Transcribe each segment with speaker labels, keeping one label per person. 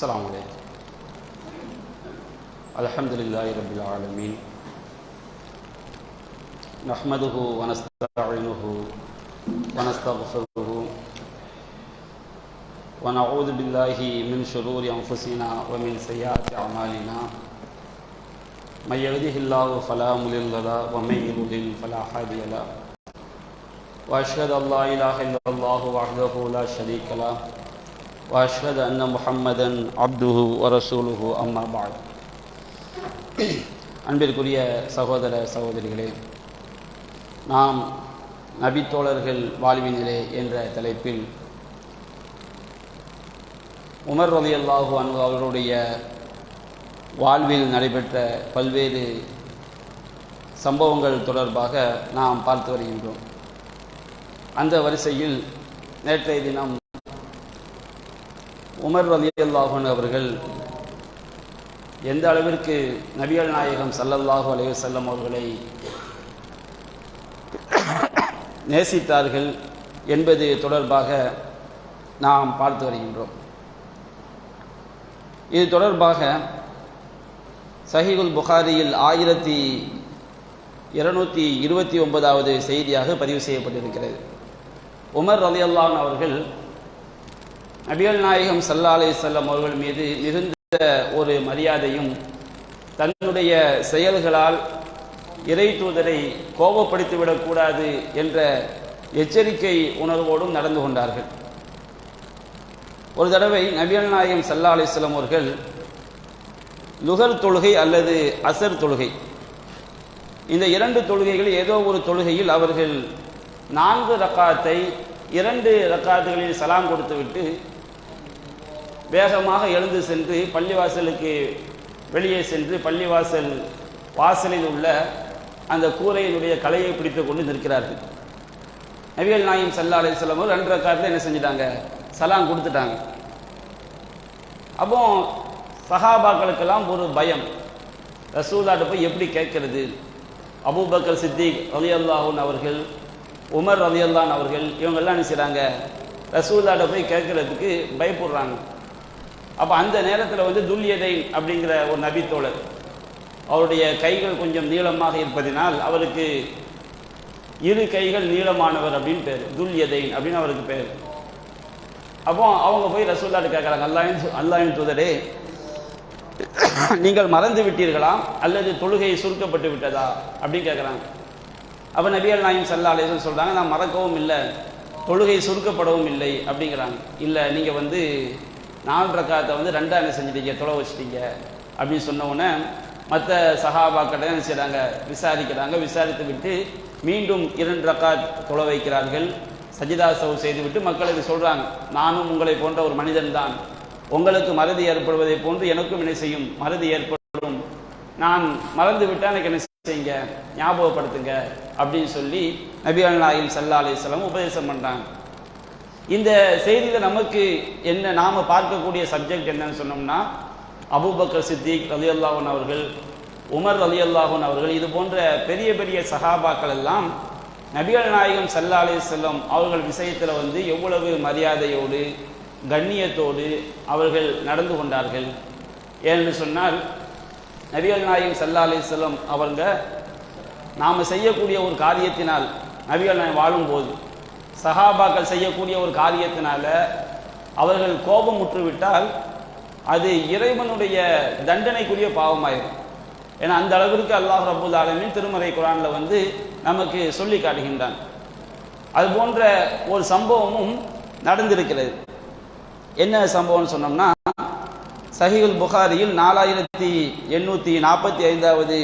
Speaker 1: السلام عليكم. الحمد لله رب العالمين. نحمده ونستعينه ونستغفره ونعوذ بالله من شرور أنفسنا ومن سيئات أعمالنا. من يهده الله فلا مضل له ومن يضلل فلا هادي له. وأشهد أن لا إله إلا الله وحده لا شريك له وأشهد أن محمدا عبده ورسوله أما بعد. அன்பிற்குரிய சகோதர சகோதரிகளே, நாம் நபித்தோழர்கள் வாழ்வினிலே என்ற தலைப்பில் உமர் ரலியல்லாஹு அன்ஹு அவர்களுடைய வாழ்வில் நடைபெற்ற பல்வேறு சம்பவங்கள் தொடர்பாக நாம் பார்த்து வருகின்றோம். அந்த வரிசையில் நேற்றைய தினம் உமர் ரலியல்லாஹு அன்ஹு அவர்கள் எந்த அளவிற்கு நபிகள் நாயகம் ஸல்லல்லாஹு அலைஹி வஸல்லம் அவர்களை நேசித்தார்கள் என்பது தொடர்பாக நாம் பார்த்து வருகின்றோம். இது தொடர்பாக சஹீஹுல் புகாரியில் 1229வது செய்தியாக பதிவு செய்யப்பட்டிருக்கிறது. உமர் ரலியல்லாஹு அன்ஹு அவர்கள் நபிகள் நாயகம் ஸல்லல்லாஹு அலைஹி வஸல்லம் அவர்கள் மீது மிகுந்த ஒரு மரியாதையும் தன்னுடைய செயல்களால் இறை தூதரை கோபப்படுத்திவிடக்கூடாது என்ற எச்சரிக்கை உணர்வோடும் நடந்து கொண்டார்கள். ஒரு தடவை நபிகள் நாயகம் ஸல்லல்லாஹு அலைஹி வஸல்லம் அவர்கள் லுஹர் தொழுகை அல்லது அசர் தொழுகை, இந்த இரண்டு தொழுகைகள் ஏதோ ஒரு தொழுகையில் அவர்கள் 4 ரக்காத்தை 2 ரக்காத்துகளில் சலாம் கொடுத்துவிட்டு வேகமாக எழுந்து சென்று பள்ளிவாசலுக்கு வெளியே சென்று பள்ளிவாசல் வாசலில் உள்ள அந்த கூரையினுடைய கலையை பிடித்து கொண்டு நிற்கிறார்கள். நபிகள் நாயகம் ஸல்லல்லாஹு அலைஹி வஸல்லம் 2 ரக்காத்தில் என்ன செஞ்சிட்டாங்க, சலாம் கொடுத்துட்டாங்க. அப்போ சஹாபாக்களுக்கெல்லாம் ஒரு பயம், ரசூலுல்லாஹ்ட்ட போய் எப்படி கேட்கறது? அபூபக்கர் சித்திக் ரலியல்லாஹு அன்ஹு அவர்கள், உமர் ரலியல்லாஹு அன்ஹு அவர்கள் இவங்கெல்லாம் என்ன செய்கிறாங்க, ரசூலுல்லாஹ்ட்ட போய் கேட்கறதுக்கு பயப்படுறாங்க. அப்போ அந்த நேரத்தில் துல்யதைன் அப்படிங்கிற ஒரு நபித்தோழர், அவருடைய கைகள் கொஞ்சம் நீளமாக இருப்பதினால் அவருக்கு 2 கைகள் நீளமானவர் அப்படின்னு பேர், துல்யதைன் அப்படின்னு அவருக்கு பேர். அப்போ அவங்க போய் ரசூலுல்லாஹ்ட்ட கேட்குறாங்க, அல்லாஹ்வின் தூதரே, நீங்கள் மறந்து விட்டீர்களா அல்லது தொழுகை சுருக்கப்பட்டு விட்டதா அப்படின்னு கேட்குறாங்க. அப்போ நபிகள் நாயகம் ஸல்லல்லாஹு அலைஹி வஸல்லம் சொல்கிறாங்க, நான் மறக்கவும் இல்லை, தொழுகை சுருக்கப்படவும் இல்லை அப்படிங்கிறாங்க. இல்லை, நீங்கள் 4 ரக்காத்தை 2ஆ என்ன செஞ்சிட்டீங்க, தொலை வச்சிட்டீங்க அப்படின்னு சொன்ன உடனே மற்ற சஹாபாக்களை என்ன செய்கிறாங்க, விசாரிக்கிறாங்க. விசாரித்து விட்டு மீண்டும் 2 ரக்காத் தொலை வைக்கிறார்கள். சஜிதா சவு செய்துவிட்டு மக்களுக்கு சொல்கிறாங்க, நானும் உங்களை போன்ற ஒரு மனிதன் தான், உங்களுக்கு மறதி ஏற்படுவதை போன்று எனக்கும் என்ன செய்யும், மறதி ஏற்படும், நான் மறந்து விட்டால் எனக்கு என்ன செய்யுங்க, ஞாபகப்படுத்துங்க அப்படின்னு சொல்லி நபிகள் நாயகம் ஸல்லல்லாஹு அலைஹி வஸல்லம் உபதேசம் பண்ணுறாங்க. இந்த செய்தியில் நமக்கு என்ன நாம் பார்க்கக்கூடிய சப்ஜெக்ட் என்னன்னு சொன்னோம்னா, அபூபக்கர் சித்திக் ரலியல்லாஹு அன்ஹு அவர்கள், உமர் ரலியல்லாஹு அன்ஹு அவர்கள், இது போன்ற பெரிய பெரிய சஹாபாக்கள் எல்லாம் நபிகள் நாயகம் ஸல்லல்லாஹு அலைஹி வஸல்லம் அவர்கள் விஷயத்தில் எவ்வளவு மரியாதையோடு கண்ணியத்தோடு அவர்கள் நடந்து கொண்டார்கள். ஏன்னு சொன்னால், நபிகள் நாயகம் ஸல்லல்லாஹு அலைஹி வஸல்லம் அவங்க நாம் செய்யக்கூடிய ஒரு காரியத்தினால், நபிகள் நாயகம் வாழும்போது சஹாபாக்கள் செய்யக்கூடிய ஒரு காரியத்தினால அவர்கள் கோபமுற்று விட்டால் அது இறைவனுடைய தண்டனைக்குரிய பாவமாயிரும். ஏன்னா அந்த அளவிற்கு அல்லாஹ் ரப்புல் ஆலமீன் திருமறை குர்ஆன்ல நமக்கு சொல்லி காட்டுகின்றான். அது போன்ற ஒரு சம்பவமும் நடந்திருக்கிறது. என்ன சம்பவம்னு சொன்னோம்னா, சஹீஹுல் புகாரியில் 4845வது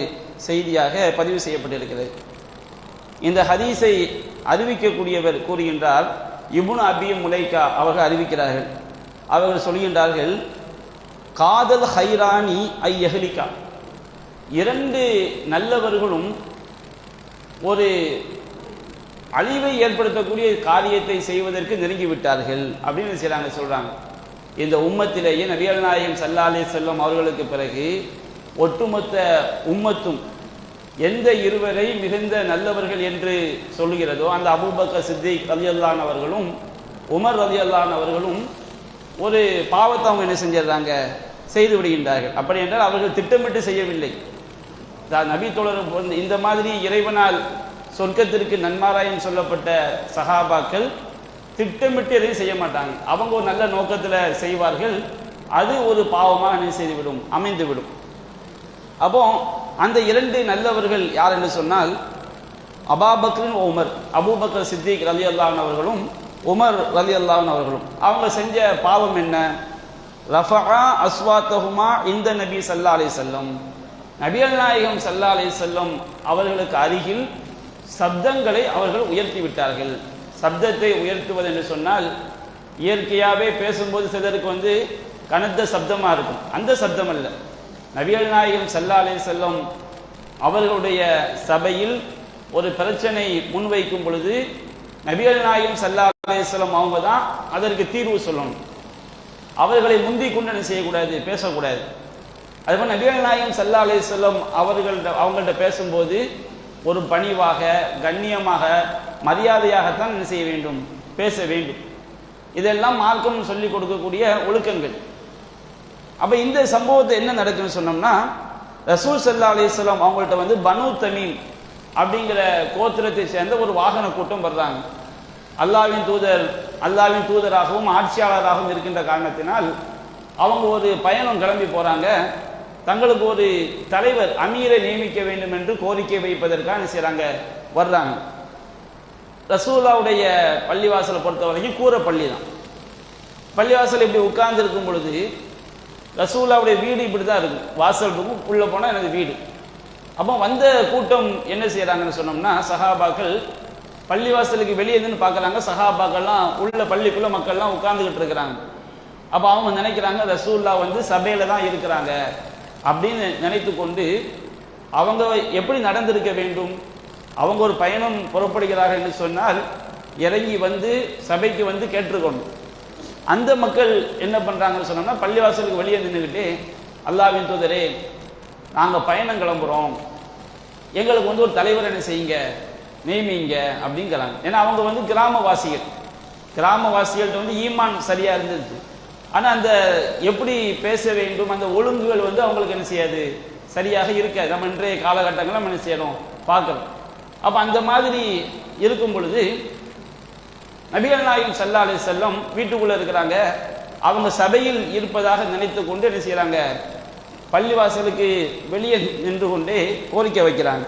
Speaker 1: செய்தியாக பதிவு செய்யப்பட்டிருக்கிறது. இந்த ஹதீஸை அறிவிக்கக்கூடியவர் கூறுகின்றார், இப்னு அபி முலைகா அவர்கள் அறிவிக்கிறார்கள். அவர்கள் சொல்கின்றார்கள், காதல் ஹைரானி ஐ யஹ்லிகா, 2 நல்லவர்களும் ஒரு அழிவை ஏற்படுத்தக்கூடிய காரியத்தை செய்வதற்கு நெருங்கிவிட்டார்கள் அப்படின்னு சொல்றாங்க. இந்த உம்மத்திலேயே நபிகள் நாயகம் ஸல்லல்லாஹு அலைஹி வஸல்லம் அவர்களுக்கு பிறகு ஒட்டுமொத்த உம்மத்தும் எந்த இருவரை மிகுந்த நல்லவர்கள் என்று சொல்லுகிறதோ அந்த அபூபக்கர் சித்திக் ரலியல்லாஹு அன்ஹு அவர்களும் உமர் ரலியல்லாஹு அன்ஹு அவர்களும் ஒரு பாவத்தை அவங்க என்ன செஞ்சிடறாங்க, செய்து விடுகின்றார்கள். அப்படி என்றால் அவர்கள் திட்டமிட்டு செய்யவில்லை. நபி தோழர் இந்த மாதிரி இறைவனால் சொர்க்கத்திற்கு நன்மாராயம் சொல்லப்பட்ட சஹாபாக்கள் திட்டமிட்டு எதையும் செய்ய மாட்டாங்க. அவங்க ஒரு நல்ல நோக்கத்தில் செய்வார்கள். அது ஒரு பாவமாக என்ன செய்துவிடும், அமைந்துவிடும். அப்போ அந்த இரண்டு நல்லவர்கள் யார் என்று சொன்னால் அபூபக்கர் உமர், அபூபக்கர் சித்திக் ரலியல்லாஹு அன்ஹு அவர்களும் உமர் ரலியல்லாஹு அன்ஹு அவர்களும். அவங்க செஞ்ச பாவம் என்ன? ரஃபஆ அஸ்வாத்தஹுமா இந்த நபி ஸல்லல்லாஹு அலைஹி வஸல்லம், நபிகள் நாயகம் ஸல்லல்லாஹு அலைஹி வஸல்லம் அவர்களுக்கு அருகில் சப்தங்களை அவர்கள் உயர்த்தி விட்டார்கள். சப்தத்தை உயர்த்துவது என்று சொன்னால் இயற்கையாகவே பேசும்போது சிலருக்கு கனத்த சப்தமாக இருக்கும். அந்த சப்தம் அல்ல. நபிகள் நாயகம் ஸல்லல்லாஹு அலைஹி வஸல்லம் அவர்களுடைய சபையில் ஒரு பிரச்சனை முன்வைக்கும் பொழுது நபிகள் நாயகம் ஸல்லல்லாஹு அலைஹி வஸல்லம் அவங்க தான் அதற்கு தீர்வு சொல்லணும். அவர்களை முந்தி கொண்டு என்ன செய்யக்கூடாது, பேசக்கூடாது. அதுபோல் நபிகள் நாயகம் ஸல்லல்லாஹு அலைஹி வஸல்லம் அவங்கள்ட்ட பேசும்போது ஒரு பணிவாக, கண்ணியமாக, மரியாதையாகத்தான் என்ன செய்ய வேண்டும், பேச வேண்டும். இதெல்லாம் மார்க்கம் சொல்லிக் கொடுக்கக்கூடிய ஒழுக்கங்கள். அப்ப இந்த சம்பவத்தை என்ன நடக்குன்னு சொன்னோம்னா, ரசூல் ஸல்லல்லாஹு அலைஹி வஸல்லம் அவங்கள்ட்ட பனு தமீம் அப்படிங்கிற கோத்திரத்தை சேர்ந்த ஒரு வாகன கூட்டம் வர்றாங்க. அல்லாஹ்வின் தூதராகவும் ஆட்சியாளராகவும் இருக்கின்ற காரணத்தினால் அவங்க ஒரு பயணம் கிளம்பி போறாங்க. தங்களுக்கு ஒரு தலைவர், அமீரை நியமிக்க வேண்டும் என்று கோரிக்கை வைப்பதற்காக என்ன செய்றாங்க, வர்றாங்க. ரசூலுல்லாஹ்வுடைய பள்ளிவாசலை பொறுத்த வரைக்கும் கூரை பள்ளி தான். பள்ளிவாசல் இப்படி உட்கார்ந்து இருக்கும் பொழுது ரசூலுல்லாஹ்வுடைய வீடு இப்படி தான் இருக்கும். வாசல் இருக்கும், உள்ள போனால் எனது வீடு. அப்போ வந்த கூட்டம் என்ன செய்யறாங்கன்னு சொன்னோம்னா, சஹாபாக்கள் பள்ளிவாசலுக்கு வெளியே இருந்து பார்க்குறாங்க. சஹாபாக்கள்லாம் உள்ள பள்ளிக்குள்ள மக்கள்லாம் உட்கார்ந்துகிட்டு இருக்கிறாங்க. அப்போ அவங்க நினைக்கிறாங்க ரசூலுல்லாஹ் சபையில தான் இருக்கிறாங்க அப்படின்னு நினைத்து கொண்டு அவங்க எப்படி நடந்திருக்க வேண்டும். அவங்க ஒரு பயணம் புறப்படுகிறார்கள் என்று சொன்னால் இறங்கி சபைக்கு கேட்டிருக்கணும். அந்த மக்கள் என்ன பண்றாங்கன்னு சொன்னோம்னா, பள்ளிவாசலுக்கு வெளியே நின்றுக்கிட்டு அல்லாஹ்வின் தூதரே, நாங்கள் பயணம் கிளம்புறோம், எங்களுக்கு ஒரு தலைவர் என்ன செய்யுங்க, நியமிங்க அப்படிங்கிறாங்க. ஏன்னா அவங்க கிராமவாசிகள்கிட்ட ஈமான் சரியா இருந்துச்சு. ஆனா அந்த எப்படி பேச வேண்டும், அந்த ஒழுங்குகள் அவங்களுக்கு என்ன செய்யாது, சரியாக இருக்காது. நம்ம இன்றைய காலகட்டங்கள் நம்ம என்ன செய்யணும், பார்க்கணும். அப்ப அந்த மாதிரி இருக்கும் பொழுது நபிகள் நாயகம் ஸல்லல்லாஹு அலைஹி வஸல்லம் வீட்டுக்குள்ள இருக்கிறாங்க. அவங்க சபையில் இருப்பதாக நினைத்து கொண்டு என்ன செய்யறாங்க, பள்ளிவாசலுக்கு வெளியே நின்று கொண்டே கோரிக்கை வைக்கிறாங்க.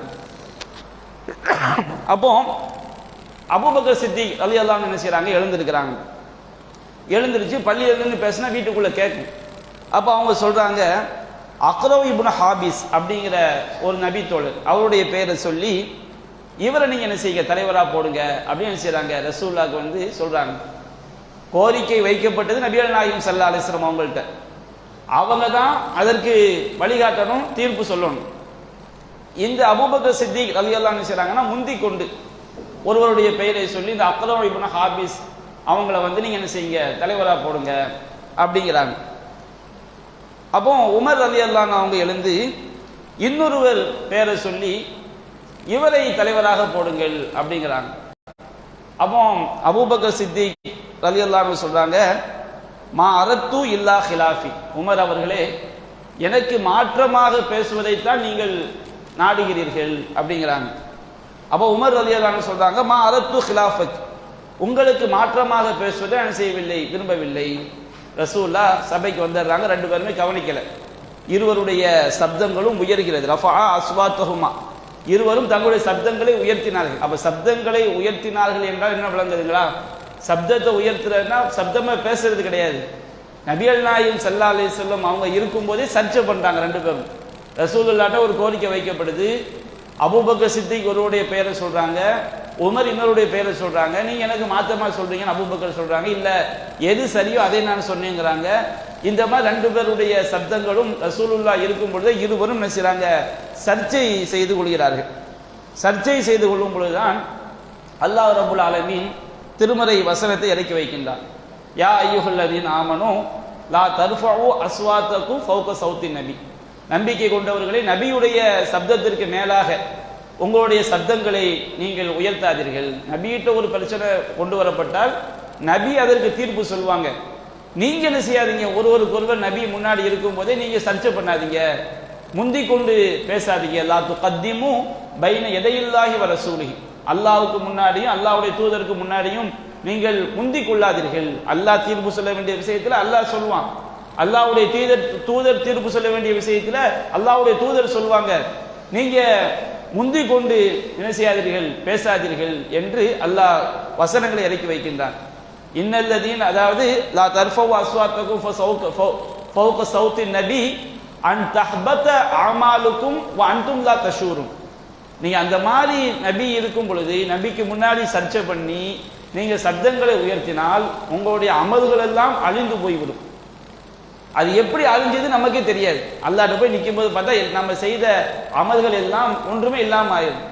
Speaker 1: அப்போ அபூபக்கர் சித்திக் ரலியல்லாஹு அன்ஹு என்ன செய்யறாங்க, எழுந்திருக்கிறாங்க. எழுந்திருச்சு பள்ளியிலிருந்து பேசினா வீட்டுக்குள்ள கேட்கும். அப்போ அவங்க சொல்றாங்க, அக்ரவ் இப்னு ஹாபிஸ் அப்படிங்கிற ஒரு நபி தோழர், அவருடைய பெயரை சொல்லி இவரை நீங்க என்ன செய்யுங்க, தலைவரா போடுங்க அப்படின்னு என்ன செய்யறாங்க, ரசூலுல்லாஹ்க்கு சொல்றாங்க. கோரிக்கை வைக்கப்பட்டது நபிகள் நாயகம் ஸல்லல்லாஹு அலைஹி வஸல்லம் அவங்கள்ட்ட. அவங்க தான் அதற்கு வழிகாட்டணும், தீர்ப்பு சொல்லணும். இந்த அபூபக்கர் சித்திக் ரலியல்லாஹு அன்ஹு செய்றாங்கன்னா, முந்தி கொண்டு ஒருவருடைய பெயரை சொல்லி இந்த அக்ரவ் இப்னு ஹாபிஸ் அவங்கள நீங்க என்ன செய்யுங்க, தலைவரா போடுங்க அப்படிங்கிறாங்க. அப்போ உமர் ரலியல்லாஹு அன்ஹு அவங்க எழுந்து இன்னொருவர் பெயரை சொல்லி இவரை தலைவராக போடுங்கள் அப்படிங்கிறாங்க. அப்போ அபூபக்கர் சித்திக் ரலியல்லாஹு அன்ஹு சொல்றாங்க, மா அரத்து இல்லா ஹிலாஃபி, உமர் அவர்களே, எனக்கு மாற்றமாக பேசுவதைத்தான் நீங்கள் நாடுகிறீர்கள் அப்படிங்கிறாங்க. அப்போ உமர் ரலியல்லாஹு அன்ஹு சொல்றாங்க, மா அரத்து ஹிலாஃபக், உங்களுக்கு மாற்றமாக பேசுவதை நான் செய்யவில்லை, விரும்பவில்லை. ரசூலுல்லாஹ் சபைக்கு வந்துடுறாங்க. ரெண்டு பேருமே கவனிக்கல. இருவருடைய சப்தங்களும் உயர்கிறது. ரஃபஆ அஸ்வாத்தஹுமா, இருவரும் தங்களுடைய சப்தங்களை உயர்த்தினார்கள். அப்ப சப்தங்களை உயர்த்தினார்கள் என்றால் என்ன விளங்குதுங்களா? சப்தத்தை உயர்த்துறதுனா சப்தமா பேசுறது கிடையாது. நபிகள் நாயகம் ஸல்லல்லாஹு அலைஹி வஸல்லம் அவங்க இருக்கும்போதே சர்ச்சை பண்றாங்க ரெண்டு பேரும். ரசூலுல்லாஹ்ட்ட ஒரு கோரிக்கை வைக்கப்படுது. அபூபக்கர் சித்திக் ஒருவருடைய பெயரை சொல்றாங்க, உமர் இன்னொருடைய பெயரை சொல்றாங்க. நீங்க எனக்கு மாத்தமா சொல்றீங்கன்னு அபூபக்கர் சொல்றாங்க. இல்ல, எது சரியோ அதை நான் சொன்னேங்கிறாங்க. இந்த மாதிரி ரெண்டு பேருடைய சப்தங்களும் ரசூலுல்லாஹ் இருக்கும் பொழுது இருவரும் என்ன செய்றாங்க, சர்ச்சை செய்து கொள்கிறார்கள். சர்ச்சை செய்து கொள்ளும் பொழுதுதான் அல்லாஹ் ரப்புல் ஆலமீன் திருமறை வசனத்தை இறக்கி வைக்கின்றார். யா அய்யுஹல்லதீன ஆமனூ லா தர்ஃபஉ அஸ்வாத்தகும் ஃபௌக சௌத்தி நபி, நம்பிக்கை கொண்டவர்களே, நபியுடைய சப்தத்திற்கு மேலாக உங்களுடைய சப்தங்களை நீங்கள் உயர்த்தாதீர்கள். நபியிட்ட ஒரு பிரச்சனை கொண்டு வரப்பட்டால் நபி அதற்கு தீர்ப்பு சொல்வாங்க. நீங்க என்ன செய்யாதீங்க, ஒருவருக்கொருவர் நபி முன்னாடி இருக்கும் போதே நீங்க சர்ச்சை பண்ணாதீங்க, முந்தி கொண்டு பேசாதீங்க. லா துகத்திமு பைன யதையில்லாஹி வ ரசூலிஹி, அல்லாஹ்வுக்கு முன்னாடியும் அல்லாஹ்வுடைய தூதருக்கு முன்னாடியும் நீங்கள் முந்தி கொள்ளாதீர்கள். அல்லாஹ் தீர்ப்பு சொல்ல வேண்டிய விஷயத்துல அல்லாஹ் சொல்வான், அல்லாஹ்வுடைய தூதர் தீர்ப்பு சொல்ல வேண்டிய விஷயத்துல அல்லாஹ்வுடைய தூதர் சொல்வாங்க. நீங்க முந்தி கொண்டு என்ன செய்யாதீர்கள், பேசாதீர்கள் என்று அல்லாஹ் வசனங்களை இறக்கி வைக்கின்றான். இன்னல்லதீன், அதாவது லா தர்ஃபவு அஸ்வாத்தகும் ஃபௌக சௌத்தி நபி அன் தஹ்பத அமாலுக்கும் வ அன்தும் லா தஷூரும். நீங்க அந்த மாதிரி நபி இருக்கும் பொழுது நபிக்கு முன்னாடி சர்ச்சை பண்ணி நீங்க சப்தங்களை உயர்த்தினால் உங்களுடைய அமல்கள் எல்லாம் அழிந்து போய்விடும். அது எப்படி அழிஞ்சது நமக்கே தெரியாது. அல்லாஹ்ட்ட போய் நிற்கும் போது பார்த்தா நம்ம செய்த அமல்கள் எல்லாம் ஒன்றுமே இல்லாம ஆயிடும்.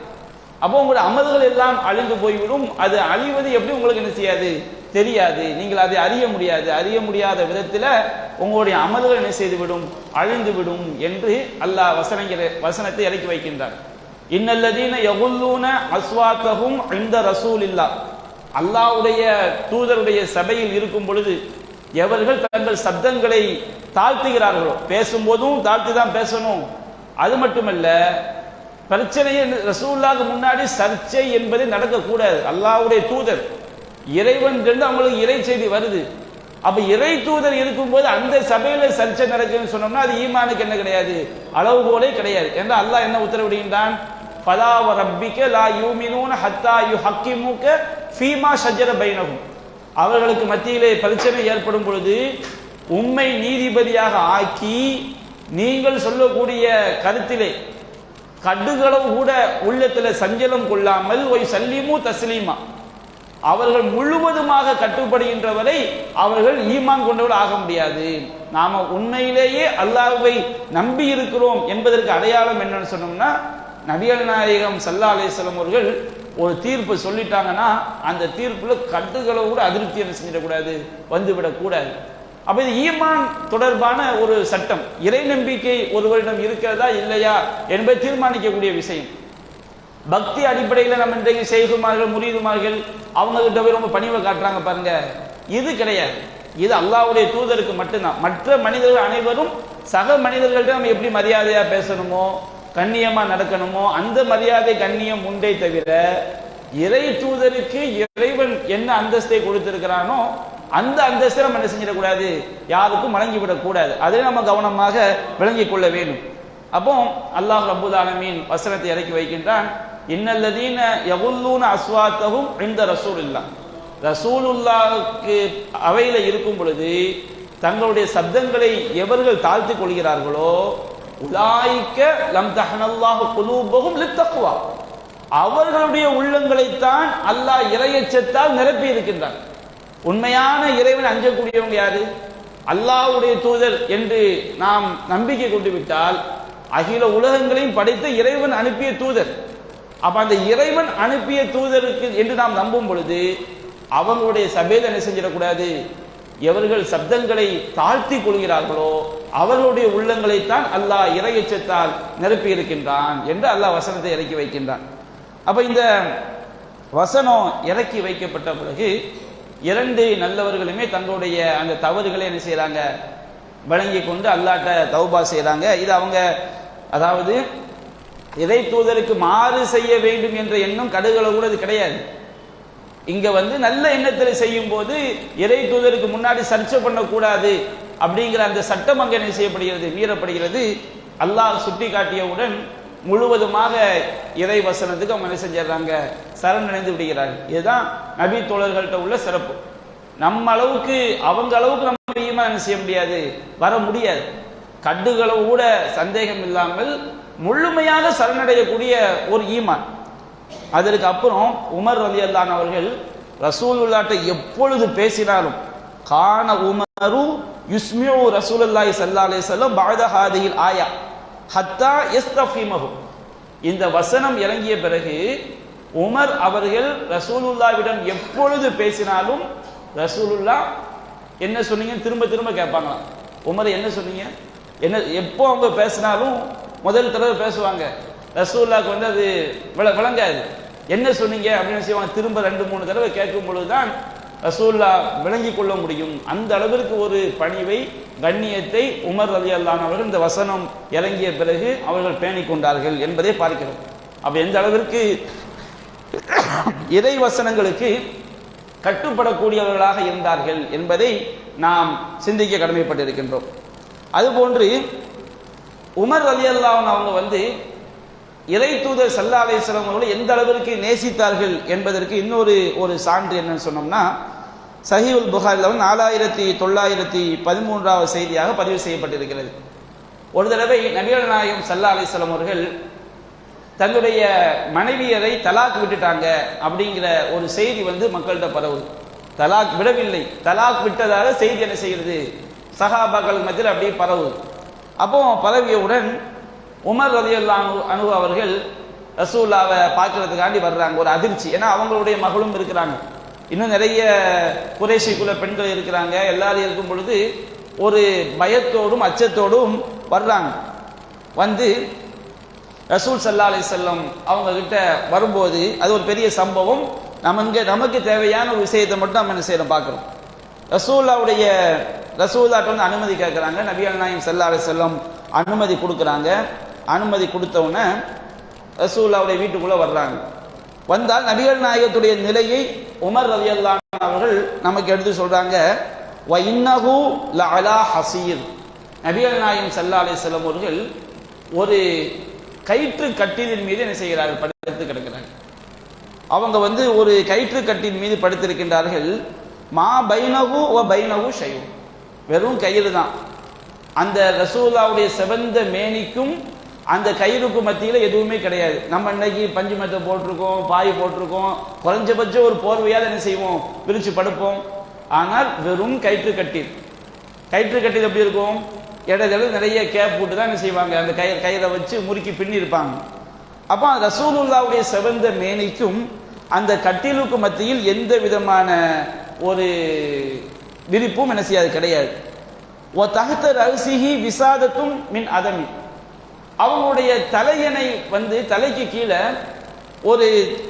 Speaker 1: அப்போ உங்களுடைய அமல்கள் எல்லாம் அழிந்து போய்விடும். அது அழிவது எப்படி உங்களுக்கு என்ன செய்யாது, தெரியாது. நீங்கள் அதை அறிய முடியாது. அறிய முடியாத விதத்தில் உங்களுடைய அமல்கள் என்ன செய்துவிடும், அழிந்து விடும் என்று அல்லாஹ் வசனத்தை இறக்கி வைக்கின்றார். இன்னல்லதீன யகுல்லூன அஸ்வாத்தஹும் இன்த ரசூலில்லாஹ், அல்லாஹ்வுடைய தூதருடைய சபையில் இருக்கும் பொழுது எவர்கள் தங்கள் சப்தங்களை தாழ்த்துகிறார்களோ, பேசும்போதும் தாழ்த்தி தான் பேசணும். அது மட்டுமல்ல, பிரச்சனையை ரசூலுல்லாஹ்க்கு முன்னாடி சர்ச்சை என்பது நடக்கக்கூடாது. அல்லாஹ்வுடைய தூதர் இறைவன் இருந்து அவங்களுக்கு இறை செய்தி வருது. அப்ப இறை தூதர் இருக்கும்போது அந்த சபையில சர்ச்சை நடக்குன்னு சொன்னோம்னா அது ஈமானுக்கு என்ன கிடையாது, அளவுகோலே கிடையாது. என்று அல்லாஹ் என்ன உத்தரவிடுகின்றான், ஃபலா வ ரப்பிக லா யூமினூன ஹத்தா யுஹக்கிமுக ஃபீமா ஷஜர பைனஹும், அவர்களுக்கு மத்தியிலே பிரச்சனை ஏற்படும் பொழுது உம்மை நீதிபதியாக ஆக்கி நீங்கள் சொல்லக்கூடிய கருத்திலே கடுகளவு கூட உள்ளத்துல சஞ்சலம் கொள்ளாமல் ஒய் சல்லிமு தஸ்லீமா, அவர்கள் முழுவதுமாக கட்டுப்படுகின்றவரை அவர்கள் ஈமான் கொண்டவர்கள் ஆக முடியாது. நாம உண்மையிலேயே அல்லாஹ்வை நம்பி இருக்கிறோம் என்பதற்கு அடையாளம் என்னன்னு சொன்னோம்னா, நபிகள் நாயகம் ஸல்லல்லாஹு அலைஹி வஸல்லம் அவர்கள் ஒரு தீர்ப்பு சொல்லிட்டாங்கன்னா அந்த தீர்ப்புல கட்டுகளவு கூட அதிருப்தி என்ன செஞ்சிடக்கூடாது, வந்துவிடக்கூடாது. அப்ப இது ஈமான் தொடர்பான ஒரு சட்டம். இறை நம்பிக்கை ஒருவரிடம் இருக்கிறதா இல்லையா என்பதை தீர்மானிக்கக்கூடிய விஷயம். பக்தி அடிப்படையில் நம்ம இன்றைக்கு செய்குமார்கள் முரீதுமார்கள் அவங்க கிட்ட போய் ரொம்ப பணிவை காட்டுறாங்க பாருங்க, இது கிடையாது. இது அல்லாஹ்வுடைய தூதருக்கு மட்டும்தான். மற்ற மனிதர்கள் அனைவரும் சக மனிதர்கள்ட்ட நம்ம எப்படி மரியாதையா பேசணுமோ கண்ணியமா நடக்கணுமோ அந்த மரியாதை கண்ணியம் உண்டே தவிர இறை தூதருக்கு இறைவன் என்ன அந்தஸ்தை கொடுத்திருக்கிறானோ அந்த அந்தஸ்தை நம்ம என்ன செஞ்சிடக்கூடாது, யாருக்கும் வழங்கிவிடக் கூடாது. அதை நம்ம கவனமாக விளங்கிக் கொள்ள வேண்டும். அப்போ அல்லாஹ் ரப்பல் ஆலமீன் வசனத்தை இறக்கி வைக்கின்றான், இன்னல்லதீன யகுல்லூன அஸ்வாத்தஹும் இன்த ரசூலில்லாஹ், ரசூலுல்லாஹ்வுக்கு அவையில இருக்கும் பொழுது தங்களுடைய சப்தங்களை எவர்கள் தாழ்த்தி கொள்கிறார்களோ உலாயிக்க லம் தஹனல்லாஹு குலூபஹும் லித்தக்வா, அவர்களுடைய உள்ளங்களைத்தான் அல்லாஹ் இறையச்சத்தால் நிரப்பி இருக்கின்றான். உண்மையான இறைவன் அஞ்சக்கூடியவங்க யாரு, அல்லாஹ்வுடைய தூதர் என்று நாம் நம்பிக்கை கொண்டு விட்டால் அகில உலகங்களையும் படைத்த இறைவன் அனுப்பிய தூதர். அப்ப அந்த இறைவன் அனுப்பிய தூதருக்கு என்று நாம் நம்பும் பொழுது அவங்களுடைய சபையில் என்ன செஞ்சிடக்கூடாது, எவர்கள் சப்தங்களை தாழ்த்தி கொள்கிறார்களோ அவர்களுடைய உள்ளங்களைத்தான் அல்லாஹ் இறையச்சத்தால் நிரப்பி இருக்கின்றான் என்று அல்லாஹ் வசனத்தை இறக்கி வைக்கின்றான். அப்ப இந்த வசனம் இறக்கி வைக்கப்பட்ட பிறகு இரண்டு நல்லவர்களுமே தங்களுடைய அந்த தவறுகளை என்ன செய்யறாங்க, வழங்கி கொண்டு அல்லாஹ்ட்ட தௌபா செய்யறாங்க. இது அவங்க அதாவது இறை தூதருக்கு மாறு செய்ய வேண்டும் என்ற எண்ணம் கடுகளவு கூட இது கிடையாது. இங்க நல்ல எண்ணத்தில் செய்யும் போது இறை தூதருக்கு முன்னாடி சர்ச்சை பண்ணக்கூடாது அப்படிங்கிற அந்த சட்டம் அங்கே என்ன செய்யப்படுகிறது, மீறப்படுகிறது. அல்லாஹ் சுட்டி காட்டியவுடன் முழுவதுமாக இறை வசனத்துக்கு அவங்க என்ன செஞ்சிடறாங்க, சரணடைந்து விடுகிறார்கள். இதுதான் நபி தோழர்கள்ட்ட உள்ள சிறப்பு. நம்ம அளவுக்கு அவங்க அளவுக்கு நம்ம ஈமான் செய்ய முடியாது, வர முடியாது. கடுகளவு கூட சந்தேகம் இல்லாமல் முழுமையாக சரணடையக்கூடிய ஒரு ஈமான். அதற்கு அப்புறம் உமர் ரலியல்லாஹு அவர்கள் ரசூலுல்லாஹ்ட்ட எப்பொழுது பேசினாலும் கான உமரு யுஸ்மிஉ ரசூலுல்லாஹி ஸல்லல்லாஹு அலைஹி வஸல்லம் பஅத ஹாதிஹில் ஆயா ஹத்தா யஸ்தஃபிமஹு, இந்த வசனம் இறங்கிய பிறகு உமர் அவர்கள் ரசூலுல்லாஹ்விடம் எப்பொழுது பேசினாலும் ரசூலுல்லாஹ் என்ன சொன்னீங்க திரும்ப திரும்ப கேட்பாங்களாம். உமர் என்ன சொன்னீங்க, என்ன எப்போ அவங்க பேசினாலும் முதல் தடவை பேசுவாங்க. ரசூலுல்லாஹ்க்கு அது விளங்காது, என்ன சொன்னீங்க அப்படின்னு செய்வாங்க. திரும்ப 2-3 தடவை கேட்கும் பொழுதுதான் ரசூல்லா விளங்கிக் கொள்ள முடியும். அந்த அளவிற்கு ஒரு பணிவை, கண்ணியத்தை உமர் ரலியல்லாஹு அன்ஹு அவர்கள் இந்த வசனம் இறங்கிய பிறகு அவர்கள் பேணிக் கொண்டார்கள் என்பதை பார்க்கிறோம். அப்ப எந்த அளவிற்கு இறை வசனங்களுக்கு கட்டுப்படக்கூடியவர்களாக இருந்தார்கள் என்பதை நாம் சிந்திக்க கடமைப்பட்டிருக்கின்றோம். அதுபோன்று உமர் ரலியல்லாஹு அன்ஹு அவங்க இறை தூதர் ஸல்லல்லாஹு அலைஹி வஸல்லம் அவர்களை எந்த அளவிற்கு நேசித்தார்கள் என்பதற்கு இன்னொரு சான்று என்னன்னு சொன்னோம்னா, சஹீஹுல் புகாரில 4913வது செய்தியாக பதிவு செய்யப்பட்டிருக்கிறது. ஒரு தடவை நபிகள் நாயகம் ஸல்லல்லாஹு அலைஹி வஸல்லம் அவர்கள் தன்னுடைய மனைவியரை தலாக் விட்டுட்டாங்க அப்படிங்கிற ஒரு செய்தி மக்கள்கிட்ட பரவுது. தலாக் விடவில்லை, தலாக் விட்டதாக செய்தி என்ன செய்கிறது, சஹாபாக்கள் மத்தியில் அப்படியே பரவுது. அப்போ பரவியவுடன் உமர் ரலியல்லாஹு அன்ஹு அவர்கள் ரசூலுல்லாவை பார்க்கறதுக்காண்டி வர்றாங்க. ஒரு அதிர்ச்சி, ஏன்னா அவங்களுடைய மகளும் இருக்கிறாங்க, இன்னும் நிறைய குறைஷிக்குள்ள பெண்கள் இருக்கிறாங்க. எல்லாரும் இருக்கும் பொழுது ஒரு பயத்தோடும் அச்சத்தோடும் வர்றாங்க. ரசூல் ஸல்லல்லாஹு அலைஹி வஸல்லம் அவங்க கிட்ட வரும்போது அது ஒரு பெரிய சம்பவம். நமக்கு தேவையான ஒரு விஷயத்தை மட்டும் நம்ம என்ன செய்யறோம் பார்க்கிறோம். ரசூலுல்லாஹ்ட்ட அனுமதி கேட்கிறாங்க. நபிகள் நாயகம் ஸல்லல்லாஹு அலைஹி வஸல்லம் அனுமதி கொடுக்குறாங்க. அனுமதி கொடுத்த உடனே ரசூலுல்லாஹ்வுடைய வீட்டுக்குள்ள வர்றாங்க. வந்தால் நபிகள் நாயகத்துடைய நிலையை உமர் ரலியல்லாஹு அன்ஹு அவர்கள் நமக்கு எடுத்து சொல்றாங்க. வ இன்னஹு லஅலா ஹஸீர், நபிகள் நாயகம் ஸல்லல்லாஹு அலைஹி வஸல்லம் அவர்கள் ஒரு கயிற்று கட்டிலின் மீது என்ன செய்கிறார்கள், படுத்து கிடக்கிறார்கள். அவங்க ஒரு கயிற்று கட்டின் மீது படுத்திருக்கின்றார்கள். மா பைனஹு வ பைனஹு ஷைஉ, வெறும் கயிறு தான். அந்த ரசூலுல்லாஹ்வுடைய செவந்த மேனிக்கும் அந்த கயிறுக்கு மத்தியில் எதுவுமே கிடையாது. நம்ம இன்னைக்கு பஞ்சு மெத்தை போட்டிருக்கோம், பாய் போட்டிருக்கோம், குறைஞ்சபட்சம் ஒரு போர்வையால் என்ன செய்வோம், விரிச்சு படுப்போம். ஆனால் வெறும் கயிற்று கட்டில். கயிற்று கட்டில் எப்படி இருக்கும், இடையில நிறைய கேப் போட்டு தான் என்ன செய்வாங்க, அந்த கயிறை வச்சு முறுக்கி பின்னி இருப்பாங்க. அப்போ ரசூலுல்லாஹ்வுடைய செவந்த மேனிக்கும் அந்த கட்டிலுக்கு மத்தியில் எந்த விதமான ஒரு விரிப்பும் என்ன செய்யாது, கிடையாது. ஓ தஹ்த ரஸிஹி விசாதத்தும் மின் அதமி, அவங்களுடைய தலையணை தலைக்கு கீழே ஒரு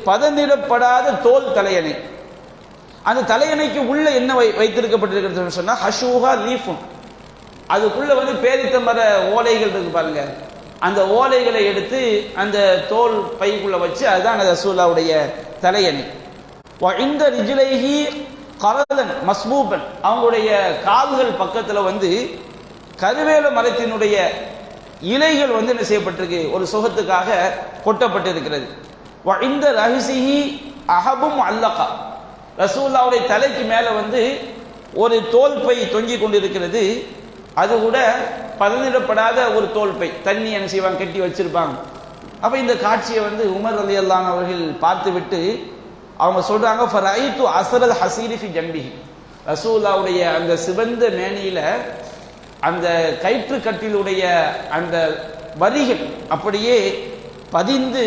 Speaker 1: பதனிடப்படாத தோல் தலையணை. அந்த தலையணைக்கு உள்ள என்ன வைத்திருக்கப்பட்டிருக்கிறது சொன்னா ஹஷூஹா லீஃபுன், அதுக்குள்ள பேரித்தமர ஓலைகள் இருக்கு பாருங்க, அந்த ஓலைகளை எடுத்து அந்த தோல் பைக்குள்ள வச்சு அதுதான் ரசூலுல்லாஹ்வுடைய தலையணை. இந்த ரிஜ்லைஹி கரலன் மஸ்பூபன், அவங்களுடைய கால்கள் பக்கத்துல கருவேல மரத்தினுடைய இலைகள் என்ன செய்யப்பட்டிருக்கு, ஒரு சுகத்துக்காக கொட்டப்பட்டிருக்கிறது. இந்த ரஹிசிஹி அஹபும் அல்லகா, ரசூலுல்லாஹ்வுடைய தலைக்கு மேல ஒரு தோல் பை தொங்கிக் கொண்டிருக்கிறது. அது கூட பதனிடப்படாத ஒரு தோல் பை, தண்ணி என்ன செய்வாங்க, கட்டி வச்சிருப்பாங்க. அப்ப இந்த காட்சியை உமர் ரலியல்லாஹு அன்ஹு அவர்கள் பார்த்து விட்டு அவங்க சொல்றாங்க, ஃபரைது அஸ்ரல் ஹஸீரி ஃபி ஜம்பிஹி, ரசூலுல்லாஹ்வுடைய அந்த சிவந்த மேனியில அந்த கயிற்று கட்டிலுடைய அந்த வரிகள் அப்படியே பதிந்து,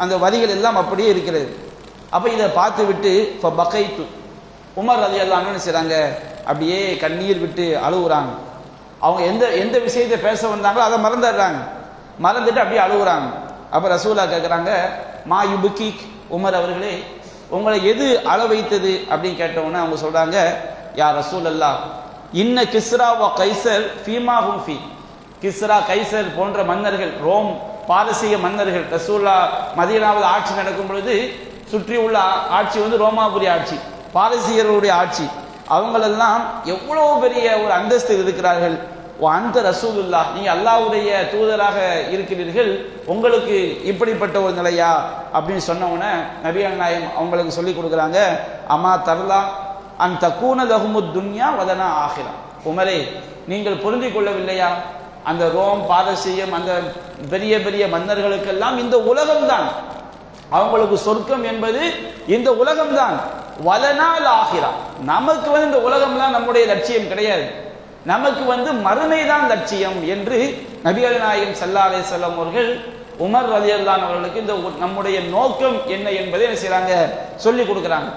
Speaker 1: அந்த வரிகள் எல்லாம் அப்படியே இருக்கிறது. அப்ப இதை பார்த்து விட்டு ஃபபகைது, உமர் ரலியல்லாஹு அன்ஹு என்ன செய்றாங்க, அப்படியே கண்ணீர் விட்டு அழுகுறாங்க. அவங்க எந்த விஷயத்தை பேச வந்தாங்களோ அதை மறந்துடுறாங்க, மறந்துட்டு அப்படியே அழுகுறாங்க. அப்ப ரசூலுல்லாஹ் கேட்குறாங்க, மா யுபுகிக், உமர் அவர்களே உங்களை எது அழ வைத்தது அப்படின்னு கேட்டவுடனே அவங்க சொல்றாங்க, யா ரசூலல்லாஹ் இன்ன கிஸ்ரா வ கைசர் ஃபீமா ஹும் ஃபீ, கிஸ்ரா கைசர் போன்ற மன்னர்கள், ரோம் பாரசீக மன்னர்கள், ரசூலுல்லாஹ் மதீனாவில் ஆட்சி நடக்கும் பொழுது சுற்றி உள்ள ஆட்சி ரோமாபுரி ஆட்சி, பாரசீகர்களுடைய ஆட்சி, அவங்களெல்லாம் எவ்வளவு பெரிய ஒரு அந்தஸ்தில் இருக்கிறார்கள். அந்த ரசூலுல்லாஹ், நீங்க அல்லாஹ்வுடைய தூதராக இருக்கிறீர்கள், உங்களுக்கு இப்படிப்பட்ட ஒரு நிலையா அப்படின்னு சொன்ன உடனே நபிகள் நாயகம் அவங்களுக்கு சொல்லி கொடுக்குறாங்க, அம்மா தர்லா அன் தக்கூன லஹுமுத் துன்யா வதனா ஆகிரா, உமரே நீங்கள் பொருந்திக் கொள்ளவில்லையா, அந்த ரோம் பாரசீகம் அந்த பெரிய பெரிய மன்னர்களுக்கெல்லாம் இந்த உலகம்தான் அவங்களுக்கு சொர்க்கம் என்பது, இந்த உலகம்தான். வலனால் ஆகிரா, நமக்கு இந்த உலகம்லாம் நம்முடைய லட்சியம் கிடையாது, நமக்கு மறுமைதான் லட்சியம் என்று நபிகள் நாயகம் ஸல்லல்லாஹு அலைஹி வஸல்லம் அவர்கள் உமர் ரலியல்லாஹு அன்ஹு அவர்களுக்கு இந்த நம்முடைய நோக்கம் என்ன என்பதை என்ன செய்றாங்க, சொல்லி கொடுக்குறாங்க.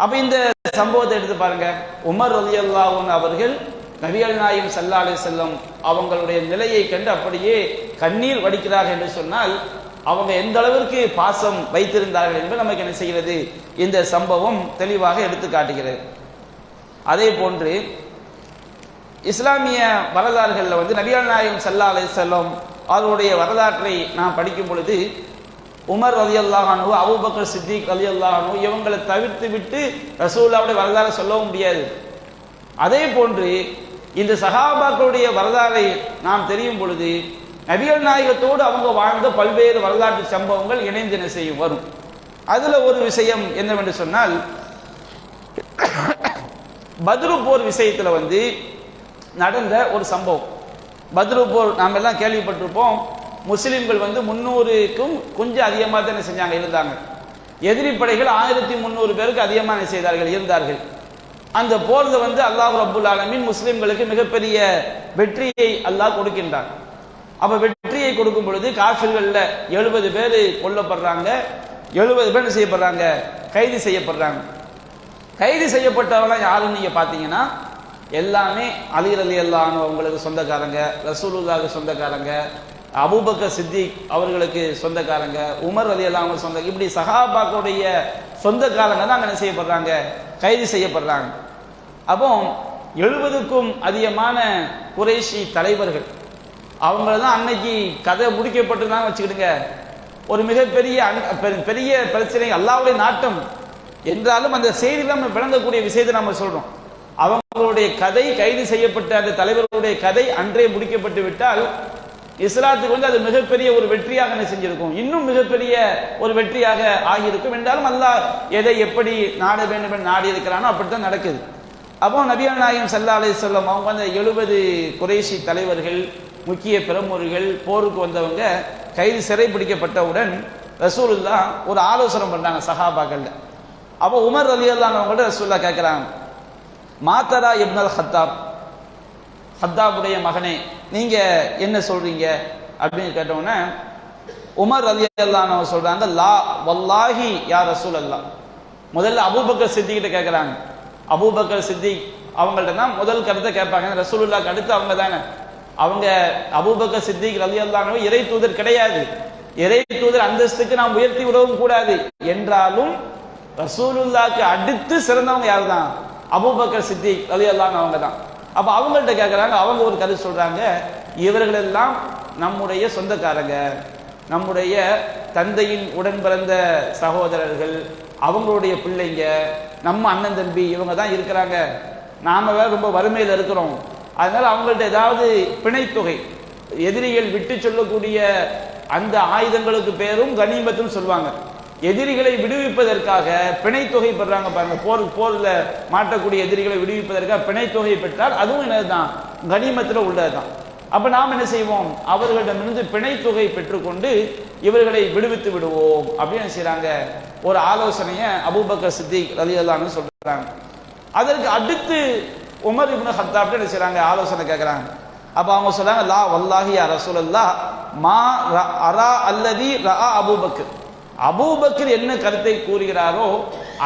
Speaker 1: அப்ப இந்த சம்பவத்தை எடுத்து பாருங்க, உமர் ரலியல்லாஹு அன்ஹு அவர்கள் நபிகள் நாயகம் ஸல்லல்லாஹு அலைஹி வஸல்லம் அவங்களுடைய நிலையை கண்டு அப்படியே கண்ணீர் வடிக்கிறார்கள் என்று சொன்னால் அவங்க எந்த அளவிற்கு பாசம் வைத்திருந்தார்கள் என்பது நமக்கு என்ன செய்கிறது, இந்த சம்பவம் தெளிவாக எடுத்து காட்டுகிறது. அதே போன்று இஸ்லாமிய வரலாறுகளில் வந்து நபிகள் நாயகம் ஸல்லல்லாஹு அலைஹி வஸல்லம் அவருடைய வரலாற்றை நாம் படிக்கும் பொழுது உமர் ரலியல்லாஹு அன்ஹு, அபூபக்கர் சித்திக் ரலியல்லாஹு அன்ஹு இவங்களை தவிர்த்து விட்டு ரசூலுல்லாஹ்வுடைய வரலாறு சொல்லவும் முடியாது. அதே போன்று இந்த சஹாபாக்களுடைய வரலாறை நாம் தெரியும் பொழுது நபிகள் நாயகத்தோடு அவங்க வாழ்ந்த பல்வேறு வரலாற்று சம்பவங்கள் இணைந்து என்ன செய்யும் வரும். அதுல ஒரு விஷயம் என்னவென்று சொன்னால், பத்ரு போர் விஷயத்துல வந்து நடந்த ஒரு சம்பவம். பத்ரு போர் நாம் எல்லாம் கேள்விப்பட்டிருப்போம். முஸ்லிம்கள் வந்து 300க்கும் கொஞ்சம் அதிகமாக தான் செஞ்சாங்க, இருந்தாங்க. எதிரி படைகள் 1300 பேருக்கு அதிகமாக செய்தார்கள், இருந்தார்கள். அந்த போர்ல வந்து அல்லாஹ் ரப்புல் ஆலமீன் முஸ்லிம்களுக்கு மிகப்பெரிய வெற்றியை அல்லாஹ் கொடுக்கின்றான். அப்ப வெற்றியை கொடுக்கும் பொழுது காஃபிர்கள்ல 70 பேர் கொல்லப்படுறாங்க, 70 பேர் செய்யப்படுறாங்க, கைது செய்யப்படுறாங்க. கைது செய்யப்பட்டவங்களாம் யாருன்னு நீங்க பாத்தீங்கன்னா எல்லாமே அலி ரலியல்லாஹு அன்ஹு அவங்களுக்கு சொந்தக்காரங்க, ரசூலுல்லாஹ்வுக்கு சொந்தக்காரங்க, அபூபக்கர் சித்திக் அவர்களுக்கு சொந்தக்காரங்க, உமர் ரலியல்லாஹு அன்ஹு சொந்த, இப்படி சஹாபாக்களுடைய சொந்தக்காரங்க தான் என்ன செய்யப்படுறாங்க, கைது செய்யப்படுறாங்க. அப்போ 70க்கும் அதிகமான குறைஷி தலைவர்கள் அவங்கள தான் அன்னைக்கு கதை முடிக்கப்பட்டுதான் வச்சுக்கிடுங்க. ஒரு மிகப்பெரிய பெரிய பிரச்சனை, அல்லாஹ்வுடைய நாட்டம் என்றாலும் அந்த செய்தியில் நம்ம விளங்கக்கூடிய விஷயத்தை நம்ம சொல்றோம். அவங்களுடைய கதை, கைது செய்யப்பட்ட அந்த தலைவர்களுடைய கதை அன்றே முடிக்கப்பட்டு விட்டால் இஸ்லாத்துக்கு வந்து அது மிகப்பெரிய ஒரு வெற்றியாக என்ன செஞ்சிருக்கும், இன்னும் மிகப்பெரிய ஒரு வெற்றியாக ஆகியிருக்கும். என்றாலும் அல்லாஹ் எதை எப்படி நாட வேண்டும் என்று நாடி இருக்கிறானோ அப்படித்தான் நடக்குது. அப்போ நபிகள் நாயகம் ஸல்லல்லாஹு அலைஹி வஸல்லம் அவங்க அந்த 70 குறைஷி தலைவர்கள், முக்கிய பிரமுகர்கள், போருக்கு வந்தவங்க கைது சிறை பிடிக்கப்பட்டவுடன் ரசூலுல்லாஹ் ஒரு ஆலோசனை பண்றாங்க சஹாபாக்கள்ல. அப்போ உமர் ரலியல்லாஹு அன்ஹு அவங்கள்ட்ட ரசூலுல்லாஹ் கேட்கிறாங்க, மாத்தரா இப்னல் ஹத்தாப், ஹத்தாபுடைய மகனே நீங்க என்ன சொல்றீங்க அப்படின்னு கேட்டவுடனே உமர் ரலியல்லாஹு அன்ஹு சொல்றாங்க, லா வல்லாஹி யா ரசூலல்லாஹ். முதல்ல அபூபக்கர் சித்திக் கிட்ட கேட்கிறாங்க. அபூபக்கர் சித்திக் அவங்கள்ட்ட தான் முதல் கருத்தை கேட்பாங்க. ரசூலுல்லாஹ்க்கு அடுத்து அவங்க தானே. அவங்க அபூபக்கர் சித்திக் ரலியல்லாஹு அன்ஹு இறை தூதர் கிடையாது, இறை தூதர் அந்தஸ்துக்கு நாம் உயர்த்தி விடவும் கூடாது. என்றாலும் ரசூலுல்லாஹ்க்கு அடுத்து சிறந்தவங்க யாரு தான், அபூபக்கர் சித்திக் ரலியல்லாஹு அன்ஹு அவங்க தான். அப்ப அவங்கள்ட்ட கேட்கிறாங்க. அவங்க ஒரு கருத்து சொல்றாங்க, இவர்கள் எல்லாம் நம்முடைய சொந்தக்காரங்க, நம்முடைய தந்தையின் உடன் பிறந்த சகோதரர்கள், அவங்களுடைய பிள்ளைங்க, நம்ம அண்ணன் தம்பி இவங்க தான் இருக்கிறாங்க. நாம வேற ரொம்ப வறுமையில் இருக்கிறோம். அதனால அவங்கள்ட்ட ஏதாவது பிணைத்தொகை, எதிரிகள் விட்டு சொல்லக்கூடிய அந்த ஆயுதங்களுக்கு பேரும் கனிமத்துன்னு சொல்லுவாங்க. எதிரிகளை விடுவிப்பதற்காக பிணைத்தொகை பெறாங்க பாருங்க. போர்ல மாட்டக்கூடிய எதிரிகளை விடுவிப்பதற்காக பிணைத்தொகை பெற்றால் அதுவும் என்னதுதான், கனிமத்தில் உள்ளதுதான். அப்ப நாம் என்ன செய்வோம், அவர்களிடமிருந்து பிணைத்தொகை பெற்றுக்கொண்டு இவர்களை விடுவித்து விடுவோம் அப்படின்னு செய்றாங்க. ஒரு ஆலோசனையை அபூபக்கர் சித்திக் ரலியல்லாஹு அன்ஹு சொல்றாங்க. அதற்கு அடுத்து உமர் இப்னு ஹத்தாப் என்ன செய்றாங்க, ஆலோசனை கேட்கிறாங்க. அப்ப அவங்க சொல்றாங்க, லா வல்லாஹி யா ரசூலல்லாஹ் மா அரா அல்லதி ரஆ அபூபக்கர், அபூபக்கர் என்ன கருத்தை கூறுகிறாரோ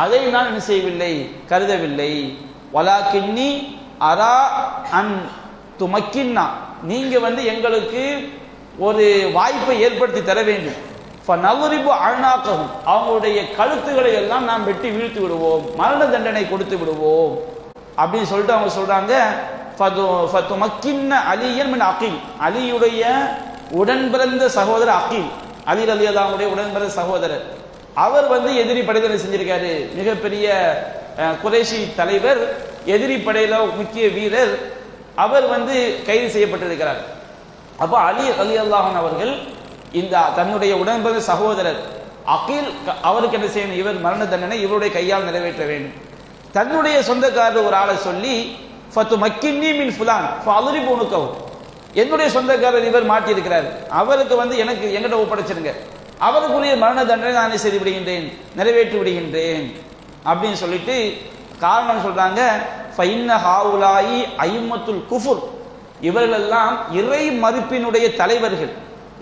Speaker 1: அதை நான் என்ன செய்யவில்லை, கருதவில்லை. வலாக்கின்னி அரா அன் துமக்கின்னா, நீங்க வந்து எங்களுக்கு ஒரு வாய்ப்பை ஏற்படுத்தி தர வேண்டும். ஃபநல்ரிபு அஅனாகஹும், அவங்களுடைய கழுத்துக்களை எல்லாம் நாம் வெட்டி வீழ்த்தி விடுவோம், மரண தண்டனை கொடுத்து விடுவோம் அப்படின்னு சொல்லிட்டு அவங்க சொல்றாங்க. ஃபதுமக்கின்ன அலியன் மின் அகீல், அலியுடைய உடன் பிறந்த சகோதரர் அகீல், அலி ரலியல்லாஹு அன்ஹுடைய உடன் பிறந்த சகோதரர், அவர் வந்து எதிரி படைகளை செஞ்சிருக்காரு. மிகப்பெரிய குறைஷி தலைவர், எதிரி படையில முக்கிய வீரர், அவர் வந்து கைது செய்யப்பட்டிருக்கிறார். அப்போ அலி ரலியல்லாஹு அன்ஹு அவர்கள் இந்த தன்னுடைய உடன்பிறந்த சகோதரர் அகீல் அவருக்கு என்ன செய்யணும், இவர் மரண தண்டனை இவருடைய கையால் நிறைவேற்ற வேண்டும். தன்னுடைய சொந்தக்காரர் ஒரு ஆளை சொல்லி ஃபதுமக்கின்னி மின் ஃபுலான் ஃபஅல்ரிபு உனுகஹு, என்னுடைய சொந்தக்காரர் இவர் மாட்டியிருக்கிறார், அவருக்கு வந்து எனக்கு எங்கிட்ட ஒப்படைச்சிருங்க, அவருக்குரிய மரண தண்டனை நான் செய்து விடுகின்றேன், நிறைவேற்றி விடுகின்றேன் அப்படின்னு சொல்லிட்டு காரணம் சொல்றாங்க. ஃபைன்ன ஹாவுலாயி ஐம்மத்துல் குஃபுர், இவர்களெல்லாம் இறை மறுப்பினுடைய தலைவர்கள்.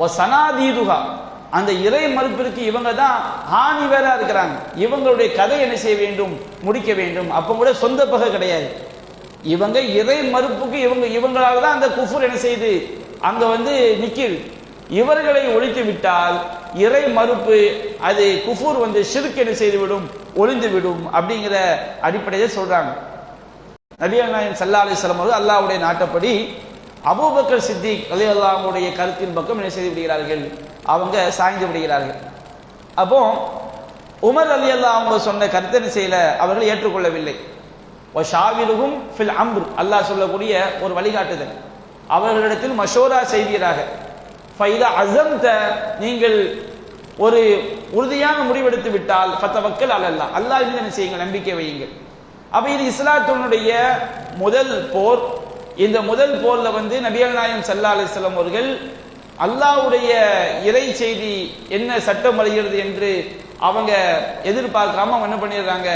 Speaker 1: ஓ சனாதீதுகா, அந்த இறை மறுப்பிற்கு இவங்க தான் ஹானிவரா இருக்கிறாங்க. இவங்களுடைய கதை என்ன செய்ய வேண்டும், முடிக்க வேண்டும். அப்ப கூட சொந்த பகை கிடையாது, இவங்க இறை மறுப்புக்கு இவங்களால தான் அந்த குஃபுர் என்ன செய்து அங்க வந்து நிக்கிது. இவர்களை ஒழித்து விட்டால் இறை மறுப்பு, அது குஃபுர் வந்து ஷிர்க் என்ன செய்து விடும், ஒளிந்து விடும் அப்படிங்கிற அடிப்படையில் சொல்றாங்க. நபிகள் நாயகம் ஸல்லல்லாஹு அலைஹி வஸல்லம் அவர்கள் அல்லாஹ்வுடைய நாட்டப்படி அபூபக்கர் சித்திக் ரலியல்லாஹு அன்ஹுடைய கருத்தின் பக்கம் என்ன செய்து விடுகிறார்கள், அவங்க சாய்ந்து விடுகிறார்கள். அப்போ உமர் ரலியல்லாஹு அன்ஹு சொன்ன கருத்தை என்ன செய்யல, அவர்கள் ஏற்றுக்கொள்ளவில்லை. வஷாவிருஹும் ஃபில் அம்ர், அல்லாஹ் சொல்லக்கூடிய ஒரு வழிகாட்டுதல், அவர்களிடத்தில் மஷோரா செய்வீராக. ஃபைதா அஸம்த, நீங்கள் ஒரு உறுதியான முடிவெடுத்து விட்டால் ஃபதவக்கல் அலல்லாஹ், அல்லாஹ் மீது என்ன செய்யுங்கள், நம்பிக்கை வையுங்கள். அப்ப இது இஸ்லாத்தினுடைய முதல் போர். இந்த முதல் போர்ல நபிகள் நாயகம் ஸல்லல்லாஹு அலைஹி வஸல்லம் அவர்கள் அல்லாஹ்வுடைய இறை செய்தி என்ன சட்டம் வருகிறது என்று அவங்க எதிர்பார்க்காம என்ன பண்ணிடுறாங்க,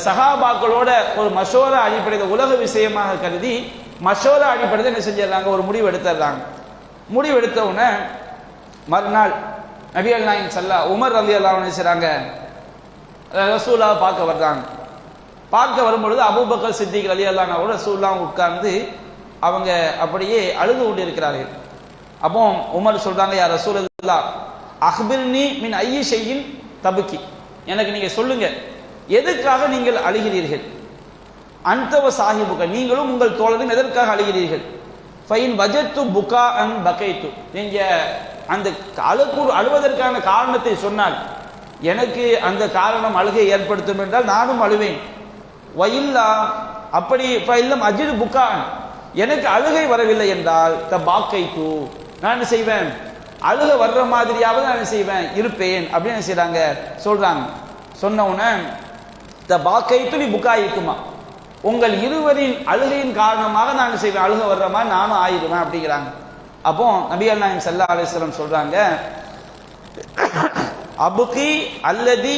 Speaker 1: சஹாபாக்களோட ஒரு மஷோரா அடிப்படையில் உலக விஷயமாக கருதி மஷோரா அடிப்படையில் என்ன செஞ்சிடறாங்க, ஒரு முடிவு எடுத்துடுறாங்க. முடிவு எடுத்த உடனே மறுநாள் நபிகள் நாயகம் உமர் ரலியல்லாஹு அன்ஹு செய்றாங்க, ரசூலுல்லாஹ் பார்க்க வர்றாங்க. பார்க்க வரும்பொழுது அபூபக்கர் சித்திக் ரலியல்லாஹு அன்ஹு ரசூலுல்லாஹ் உட்கார்ந்து அவங்க அப்படியே அழுது கொண்டு இருக்கிறார்கள். அப்போ உமர் சொல்றாங்க, யா ரசூலல்லாஹ் அக்பிர்னி மின் ஐயி ஷைஇன் தபுக்கி, எனக்கு நீங்க சொல்லுங்க எதுக்காக நீங்கள் அழுகிறீர்கள். அன்தவ சாஹிபுக, நீங்களும் உங்கள் தோழரும் எதற்காக அழுகிறீர்கள். ஃபைன் வஜத்து புகா அன் பகைத்து, நீங்க அந்த அழுவதற்கான காரணத்தை சொன்னால் எனக்கு அந்த காரணம் அழுகை ஏற்படுத்தும் என்றால் நானும் அழுவேன். வயில்லா, அப்படி ஃபைல்லம் அஜித் புகான், எனக்கு அழுகை வரவில்லை என்றால் த பாக்கைத்து, நான் என்ன செய்வேன், அழுக வர்ற மாதிரியாவது நான் என்ன செய்வேன், இருப்பேன் அப்படின்னு என்ன செய்றாங்க சொல்றாங்க. சொன்ன உடனே த பாக்கைத்து நீ புகாயிக்குமா, உங்கள் இருவரின் அழுகையின் காரணமாக நான் என்ன செய்வேன், அழுக வர்ற மாதிரி நானும் ஆயிடுவேன் அப்படிங்கிறாங்க. அப்போ நபிகள் நாயகம் ஸல்லல்லாஹு அலைஹி வஸல்லம் சொல்றாங்க, அபுகி அல்லதி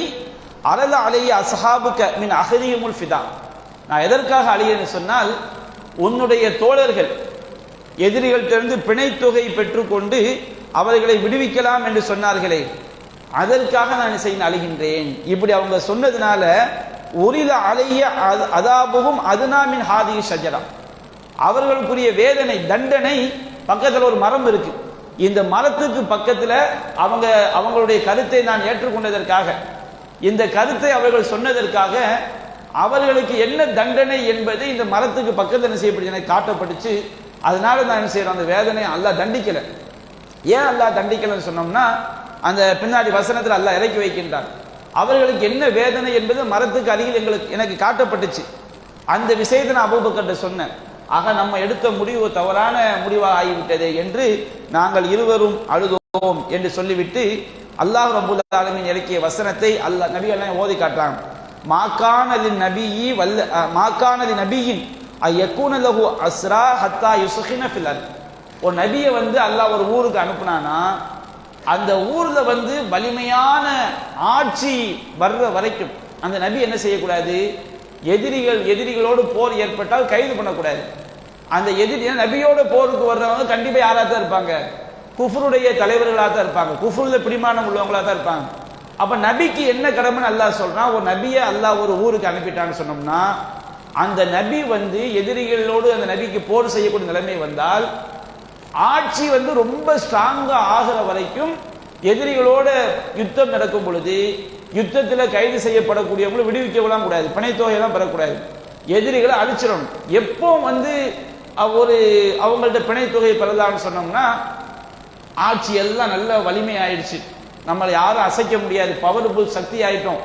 Speaker 1: அரல அலைய அஸ்ஹாபுக மின் அஹ்ரிஹிமுல் ஃபிதா, நான் எதற்காக அழுகிறேன்னு சொன்னால், உன்னுடைய தோழர்கள் எதிரிகளிடமிருந்து பிணைத்தொகை பெற்றுக்கொண்டு அவர்களை விடுவிக்கலாம் என்று சொன்னார்களே, அதற்காக நான் செய்ய அழுகின்றேன். இப்படி அவங்க சொன்னதுனால உரில அலைய அதாபுகும் அதுனாமின் ஹாதி ஷஜரா, அவர்களுக்குரிய வேதனை தண்டனை பக்கத்தில் ஒரு மரம் இருக்கு, இந்த மரத்துக்கு பக்கத்தில் அவங்களுடைய கருத்தை நான் ஏற்றுக்கொண்டதற்காக, இந்த கருத்தை அவர்கள் சொன்னதற்காக அவர்களுக்கு என்ன தண்டனை என்பது இந்த மரத்துக்கு பக்கத்தில் என்ன செய்யப்பட்டு எனக்கு காட்டப்பட்டுச்சு. அதனால நான் என்ன செய்யறேன், அந்த வேதனை அல்லாஹ் தண்டிக்கல. ஏன் அல்லாஹ் தண்டிக்கலன்னு சொன்னோம்னா, அந்த பின்னாடி வசனத்தில் அல்லாஹ் இறக்கி வைக்கின்றார், அவர்களுக்கு என்ன வேதனை என்பது மரத்துக்கு அருகில் எனக்கு காட்டப்பட்டுச்சு. அந்த விஷயத்தை நான் அபூபக்கர்ட்ட சொன்னேன். ஆக நம்ம எடுத்த முடிவு தவறான முடிவாக ஆகிவிட்டது என்று நாங்கள் இருவரும் அழுதோம் என்று சொல்லிவிட்டு அல்லாஹ் ரப்பல் ஆலமீன் இறக்கிய வசனத்தை அல்லாஹ் நபிகள் ஓதி காட்டுறாங்க. மாகானலின் நபியி வல்ல மாகானலி நபியின் ஐயக்கூன லஹு அஸ்ரா ஹத்தா யுஸ்ஹின ஃபில் அர்த், ஒரு நபியை அல்லாஹ் ஒரு ஊருக்கு அனுப்புனானா அந்த ஊர்ல வலிமையான ஆட்சி வர்ற வரைக்கும் அந்த நபி என்ன செய்யக்கூடாது, எதிரிகளோடு போர் ஏற்பட்டால் கைது பண்ணக்கூடாது. அந்த நபியோட போருக்கு வர்றவங்க கண்டிப்பா யாரா தான் இருப்பாங்க, குஃப்ருடைய தலைவர்களாக தான் இருப்பாங்க, குஃப்ருல பிடிமானம் உள்ளவங்களா தான் இருப்பாங்க. அப்ப நபிக்கு என்ன கடமைன்னு அல்லாஹ் சொல்றான், ஒரு நபியை அல்லாஹ் ஒரு ஊருக்கு அனுப்பிட்டான்னு சொன்னோம்னா அந்த நபி எதிரிகளோடு அந்த நபிக்கு போர் செய்யக்கூடிய நிலைமை வந்தால் ஆட்சி ரொம்ப ஸ்ட்ராங்கா ஆகிற வரைக்கும் எதிரிகளோட யுத்தம் நடக்கும் பொழுது யுத்தத்தில் கைது செய்யப்படக்கூடியவங்களை விடுவிக்க விடலாம் கூடாது, பிணைத்தொகையெல்லாம் பெறக்கூடாது, எதிரிகளை அழிச்சிடணும். எப்போ அவங்கள்ட்ட பிணைத்தொகை பெறலாம்னு சொன்னோம்னா ஆட்சி எல்லாம் நல்ல வலிமை ஆயிடுச்சு, நம்மளை யாரும் அசைக்க முடியாது, பவர்ஃபுல் சக்தி ஆயிட்டோம்.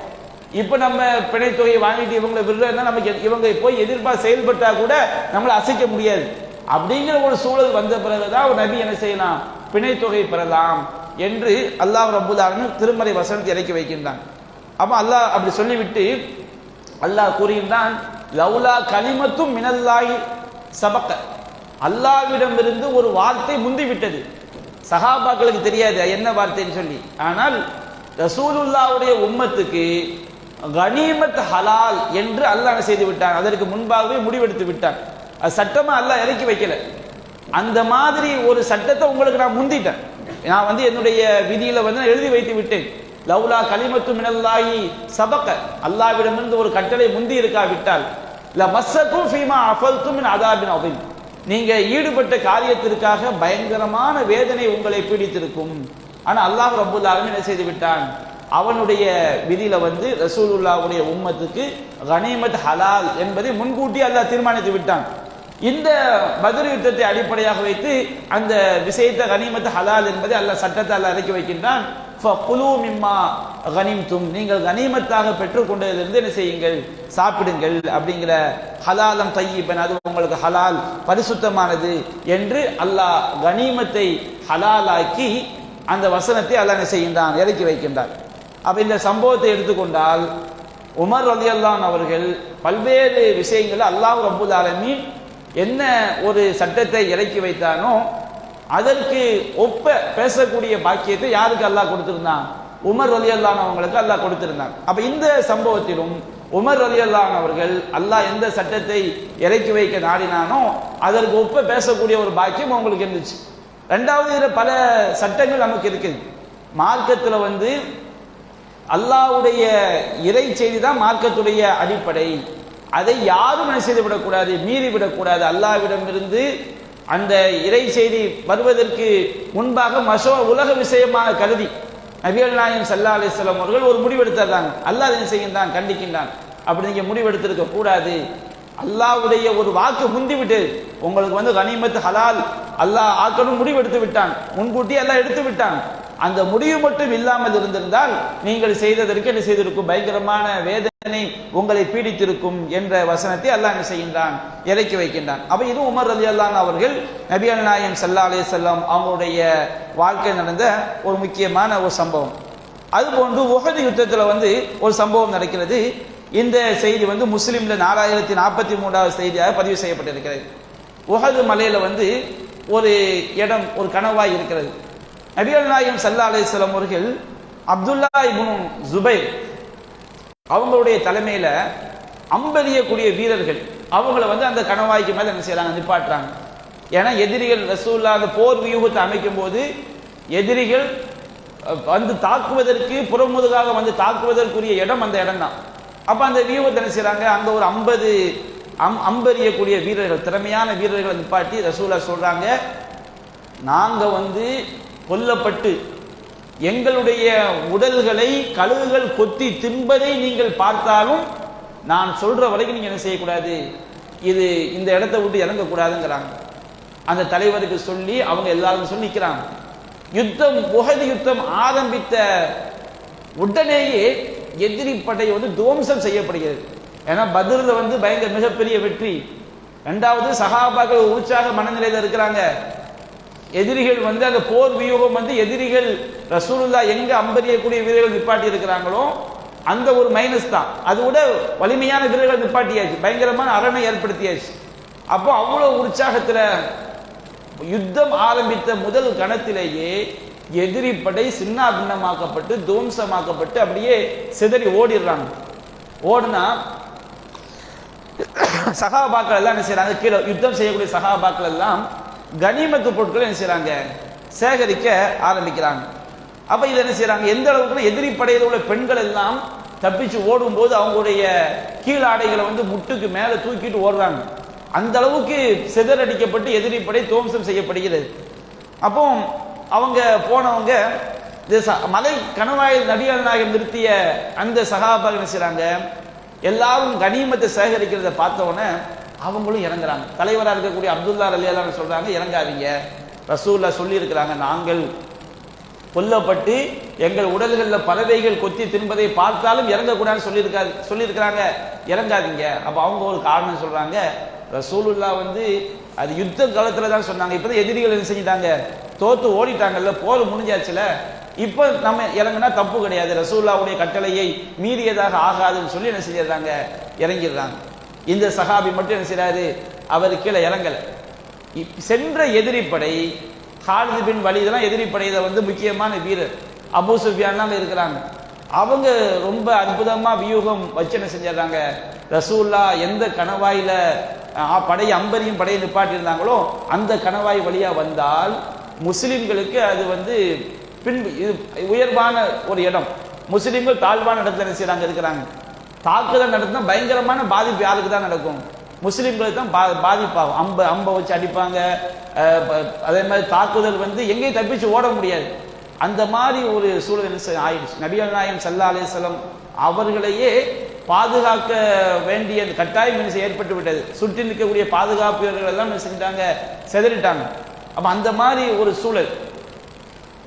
Speaker 1: இப்ப நம்ம பிணைத்தொகையை வாங்கிட்டு இவங்களை விடுறதுனா நமக்கு இவங்க போய் எதிர்பார்த்து செயல்பட்டா கூட நம்மளை அசைக்க முடியாது. அப்படிங்கிற ஒரு சூழல் வந்த பிறகுதான் ஒரு நபி என்ன செய்யலாம், பிணைத்தொகை பெறலாம் என்று அல்லாஹ் ரப்பல் ஆலமீன் திருமறை வசனத்தை இறக்கி வைக்கின்றான். அப்ப அல்லாஹ் அப்படி சொல்லிவிட்டு அல்லாஹ் கூறுகின்றான், லவ்லா கலிமத்தும் மினல்லாஹி சபக, அல்லாஹ்விடமிருந்து ஒரு வார்த்தை முந்தி விட்டது. சஹாபாக்களுக்கு தெரியாது என்ன வார்த்தைன்னு சொல்லி, ஆனால் ரசூலுல்லாஹ்வுடைய உம்மத்துக்கு கனிமத் ஹலால் என்று அல்லாஹ் செய்து விட்டான், அதற்கு முன்பாகவே முடிவெடுத்து விட்டான். அது சட்டமா அல்லாஹ் இறக்கி வைக்கல. அந்த மாதிரி ஒரு சட்டத்தை உங்களுக்கு நான் முந்திட்டேன், நான் என்னுடைய விதியில நான் எழுதி வைத்து விட்டேன். லவ்லா கலிமத்து மினல்லாஹி சபக, அல்லாஹ்விடமிருந்து ஒரு கட்டளை முந்தி இருக்காவிட்டால் லமஸ்ஸகும் ஃபீமா அஃபல்தும் மின் அதாபின் அதீம், நீங்க ஈடுபட்ட காரியத்திற்காக பயங்கரமான வேதனை உங்களை பீடித்திருக்கும். ஆனா அல்லாஹ் ரப்பல் ஆலமீன் என்ன செய்து விட்டான், அவனுடைய விதியில வந்து ரசூலுல்லாஹ்வுடைய உம்மத்துக்கு கனிமத் ஹலால் என்பதை முன்கூட்டி அல்லாஹ் தீர்மானித்து விட்டான். இந்த பத்ர் யுத்தத்தை அடிப்படையாக வைத்து அந்த விஷயத்தை கனிமத் ஹலால் என்பதை அல்லாஹ் சட்டத்தை அல்லாஹ் இறக்கி வைக்கின்றான். ஃபகுலூ மிம்மா கனிம்தும், நீங்கள் கனிமத்தாக பெற்றுக்கொண்டதிலிருந்து என்ன செய்யுங்கள், சாப்பிடுங்கள் அப்படிங்கிற ஹலாலம் தையிபன், அது உங்களுக்கு ஹலால் பரிசுத்தமானது என்று அல்லாஹ் கனிமத்தை ஹலாலாக்கி அந்த வசனத்தை அல்லாஹ் என்ன செய்கின்றான், இறக்கி வைக்கின்றான். அப்ப இந்த சம்பவத்தை எடுத்துக்கொண்டால் உமர் ரலியல்லாஹு அன்ஹு அவர்கள் பல்வேறு விஷயங்களை அல்லாஹ் ரப்புல் ஆலமீன் என்ன ஒரு சட்டத்தை இறக்கி வைத்தானோ அதற்கு ஒப்ப பேசக்கூடிய பாக்கியத்தை யாருக்கு அல்லாஹ் கொடுத்திருந்தான், உமர் ரலியல்லாஹு அன்ஹு அவங்களுக்கு அல்லாஹ் கொடுத்திருந்தான். அப்ப இந்த சம்பவத்திலும் உமர் ரலியல்லாஹு அன்ஹு அவர்கள் அல்லாஹ் எந்த சட்டத்தை இறக்கி வைக்க நாடினானோ அதற்கு ஒப்ப பேசக்கூடிய ஒரு பாக்கியம் அவங்களுக்கு இருந்துச்சு. ரெண்டாவது, இதுல பல சட்டங்கள் நமக்கு இருக்குது. மார்க்கத்துல வந்து அல்லாஹ்வுடைய இறை செய்தி தான் மார்க்கத்துடைய அடிப்படை. அதை யாரும் என்ன செய்து விடக்கூடாது, மீறி விடக்கூடாது. அல்லாஹ்விடமிருந்து அந்த இறை செய்தி வருவதற்கு முன்பாக உலக விஷயமாக கருதி நபிகள் நாயகம் ஸல்லல்லாஹு அலைஹி வஸல்லம் அவர்கள் ஒரு முடிவெடுத்தாங்க. அல்லாஹ் என்ன செய்கின்றான், கண்டிக்கின்றான். அப்படி நீங்க முடிவெடுத்திருக்க கூடாது. அல்லாஹ்வுடைய ஒரு வாக்கு முந்திவிட்டு உங்களுக்கு வந்து கனிமத் ஹலால் அல்லாஹ் ஆக்கணும் முடிவெடுத்து விட்டான், முன்கூட்டி அல்லாஹ் எடுத்து விட்டான். அந்த முடிவு மட்டும் இல்லாமல் இருந்திருந்தால் நீங்கள் செய்ததற்கு என்ன செய்திருக்கும், பயங்கரமான வேதனை உங்களை பீடித்திருக்கும் என்ற வசனத்தை அல்லாஹ் என்ன செய்கின்றான், இறக்கி வைக்கின்றான். அப்ப இது உமர் ரலியல்லாஹு அன்ஹு அவர்கள் நபிகள் நாயகம் ஸல்லல்லாஹு அலைஹி வஸல்லம் அவங்களுடைய வாழ்க்கை நடந்த ஒரு முக்கியமான ஒரு சம்பவம். அதுபோன்று உஹது யுத்தத்தில் வந்து ஒரு சம்பவம் நடக்கிறது. இந்த செய்தி வந்து முஸ்லிம்ல 4043வது செய்தியாக பதிவு செய்யப்பட்டிருக்கிறது. உஹது மலையில வந்து ஒரு இடம், ஒரு கணவாய் இருக்கிறது. நபிகள் நாயகம் ஸல்லல்லாஹு அலைஹி வஸல்லம் அவர்கள் அப்துல்லா இப்னு ஜுபைர் அவங்களுடைய தலைமையில அம்பெறியக்கூடிய வீரர்கள் அவங்கள வந்து அந்த கணவாய்க்கு மேல என்ன செய்யறாங்க, நிப்பாட்டுறாங்க. ஏன்னா எதிரிகள் ரசூலுல்லாஹ் அந்த போர் வியூகத்தை அமைக்கும் போது எதிரிகள் வந்து தாக்குவதற்கு புறமுதுகாக வந்து தாக்குவதற்குரிய இடம் அந்த இடம் தான். அப்ப அந்த வியூகத்தை என்ன செய்யறாங்க, அங்க ஒரு 50 அம்பெறியக்கூடிய வீரர்கள், திறமையான வீரர்களை நிப்பாட்டி ரசூலுல்லாஹ் சொல்றாங்க, நாங்க வந்து கொல்லப்பட்டு எங்களுடைய உடல்களை கழுகுகள் கொத்தி தின்பதை நீங்கள் பார்த்தாலும் நான் சொல்ற வரைக்கும் நீங்க என்ன செய்யக்கூடாது, இது இந்த இடத்தை விட்டு இறங்கக்கூடாதுங்கிறாங்க. அந்த தலைவருக்கு சொல்லி அவங்க எல்லாரும் சொல்லி நிற்கிறாங்க. யுத்தம், உஹது யுத்தம் ஆரம்பித்த உடனேயே எதிரி படை வந்து துவம்சம் செய்யப்படுகிறது. ஏன்னா பத்ர்ல வந்து பயங்கர மிகப்பெரிய வெற்றி. இரண்டாவது, சஹாபாக்கள் உற்சாக மனநிலையில இருக்கிறாங்க. எதிரிகள் வந்து அந்த போர் வியூகம் வந்து எதிரிகள் ரசூலுல்லாஹ் எங்க அம்பெறியக்கூடிய வீரர்கள் நிப்பாட்டி இருக்கிறாங்களோ அந்த ஒரு மைனஸ் தான். அது விட வலிமையான வீரர்கள் நிப்பாட்டியாச்சு, பயங்கரமான அரணை ஏற்படுத்தியாச்சு. அப்போ அவ்வளவு உற்சாகத்துல யுத்தம் ஆரம்பித்த முதல் கணத்திலேயே எதிரி படை சின்ன பின்னமாக்கப்பட்டு துவம்சமாக்கப்பட்டு அப்படியே சிதறி ஓடிடுறாங்க. ஓடுனா சஹாபாக்கள் எல்லாம் என்ன செய்யறாங்க, கீழே யுத்தம் செய்யக்கூடிய சஹாபாக்கள் எல்லாம் கனிமத்து பொருட்களை என்ன செய்யறாங்க, சேகரிக்க ஆரம்பிக்கிறாங்க. அப்ப இதை என்ன செய்யறாங்க, எந்த அளவுக்கு எதிரி படையில் உள்ள பெண்கள் எல்லாம் தப்பிச்சு ஓடும் போது அவங்களுடைய கீழாடைகளை வந்து முட்டுக்கு மேல தூக்கிட்டு ஓடுறாங்க. அந்த அளவுக்கு சிதறடிக்கப்பட்டு எதிரி படை துவம்சம் செய்யப்படுகிறது. அப்போ அவங்க போனவங்க மலை கணவாயில் நபிகள் நாயகம் நிறுத்திய அந்த சஹாபாக்கள் என்ன செய்யறாங்க, எல்லாரும் கனிமத்தை சேகரிக்கிறத பார்த்த உடனே அவங்களும் இறங்குறாங்க. தலைவராக இருக்கக்கூடிய அப்துல்லா ரலியல்லாஹு அன்ஹு சொல்றாங்க, இறங்காதீங்க, ரசூலுல்லாஹ் சொல்லி இருக்கிறாங்க, நாங்கள் கொல்லப்பட்டு எங்கள் உடல்களில் பறவைகள் கொத்தி தின்பதை பார்த்தாலும் இறங்கக்கூடாதுன்னு சொல்லியிருக்கிறாங்க, இறங்காதீங்க. அப்ப அவங்க ஒரு காரணம் சொல்றாங்க, ரசூலுல்லாஹ் வந்து அது யுத்த காலத்துல தான் சொன்னாங்க, இப்பதான் எதிரிகள் என்ன செஞ்சிட்டாங்க, தோத்து ஓடிட்டாங்கல்ல, போர் முடிஞ்சாச்சுல, இப்ப நம்ம இறங்குனா தப்பு கிடையாது, ரசூலுல்லாஹ்வுடைய கட்டளையை மீறியதாக ஆகாதுன்னு சொல்லி என்ன செஞ்சிடறாங்க, இறங்கிடுறாங்க. இந்த சஹாபி மட்டும் என்ன செய்யறாரு, அவர் கீழே இறங்கல. சென்ற எதிரிப்படை ஹாலித் பின் வலீத் தான் எதிரிப்படையில வந்து முக்கியமான வீரர், அபூ சுஃபியான் இருக்கிறாங்க. அவங்க ரொம்ப அற்புதமா வியூகம் வச்சு என்ன செஞ்சிடறாங்க, ரசூலுல்லாஹ் எந்த கணவாயில படை அம்பரியும் படையை நிப்பாட்டி இருந்தாங்களோ அந்த கணவாய் வழியா வந்தால் முஸ்லிம்களுக்கு அது வந்து உயர்வான ஒரு இடம், முஸ்லிம்கள் தாழ்வான இடத்துல என்ன செய்யறாங்க இருக்கிறாங்க. தாக்குதல் நடத்தினா பயங்கரமான பாதிப்பு யாருக்கு தான் நடக்கும், முஸ்லிம்களுக்கு தான் பாதிப்பாகும். அம்பை வச்சு அடிப்பாங்க. அதே மாதிரி தாக்குதல் வந்து எங்கேயும் தப்பிச்சு ஓட முடியாது. அந்த மாதிரி ஒரு சூழல் ஆயிடுச்சு. நபிகள் நாயகம் ஸல்லல்லாஹு அலைஹி வஸல்லம் அவர்களையே பாதுகாக்க வேண்டிய கட்டாயம் ஏற்பட்டு விட்டது. சுற்றி நிற்கக்கூடிய பாதுகாப்புகள் எல்லாம் என்ன செஞ்சிட்டாங்க, செதறிட்டாங்க. அப்ப அந்த மாதிரி ஒரு சூழல்.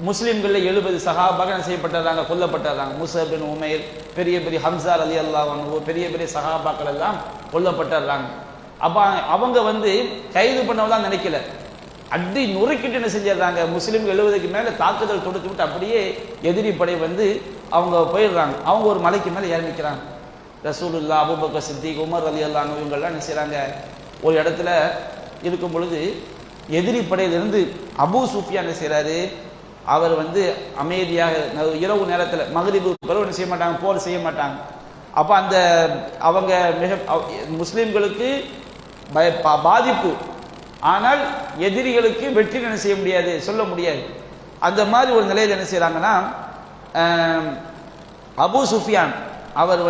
Speaker 1: முஸ்லிம்கள்ல 70 சஹாபாக்கள் செய்யப்பட்டாங்க, கொல்லப்பட்டாங்க. மூஸா பின் உமைர், பெரிய பெரிய ஹம்ஸா ரலியல்லாஹு அன்ஹு, பெரிய பெரிய சஹாபாக்கள் எல்லாம் கொல்லப்பட்டாங்க. அப்ப அவங்க கைது பண்ணவதான் நினைக்கல, அடி நொறுக்கிட்டு என்ன செஞ்சிடறாங்க, முஸ்லிம்கள் 70க்கு மேல தாக்குதல் தொடுத்து விட்டு அப்படியே எதிரி படை அவங்க போயிடுறாங்க. அவங்க ஒரு மலைக்கு மேல ஏறி நிற்கிறாங்க. ரசூலுல்லாஹ், அபூபக்கர் சித்திக், உமர் ரலியல்லாஹு அன்ஹு இவங்கெல்லாம் என்ன செய்றாங்க, ஒரு இடத்துல இருக்கும் பொழுது எதிரி படையிலிருந்து அபூ சுஃபியான் என்ன செய்றாரு, அவர் அமைதியாக இரவு நேரத்தில் மக்ரிபு பிறகு என்ன செய்ய மாட்டாங்க, போர் செய்ய மாட்டாங்க. அப்ப அந்த அவங்க மிக முஸ்லிம்களுக்கு பாதிப்பு, ஆனால் எதிரிகளுக்கு வெற்றி என்ன செய்ய முடியாது, சொல்ல முடியாது. அந்த மாதிரி ஒரு நிலையில் என்ன செய்யறாங்கன்னா, அபூ சுஃபியான் அவர்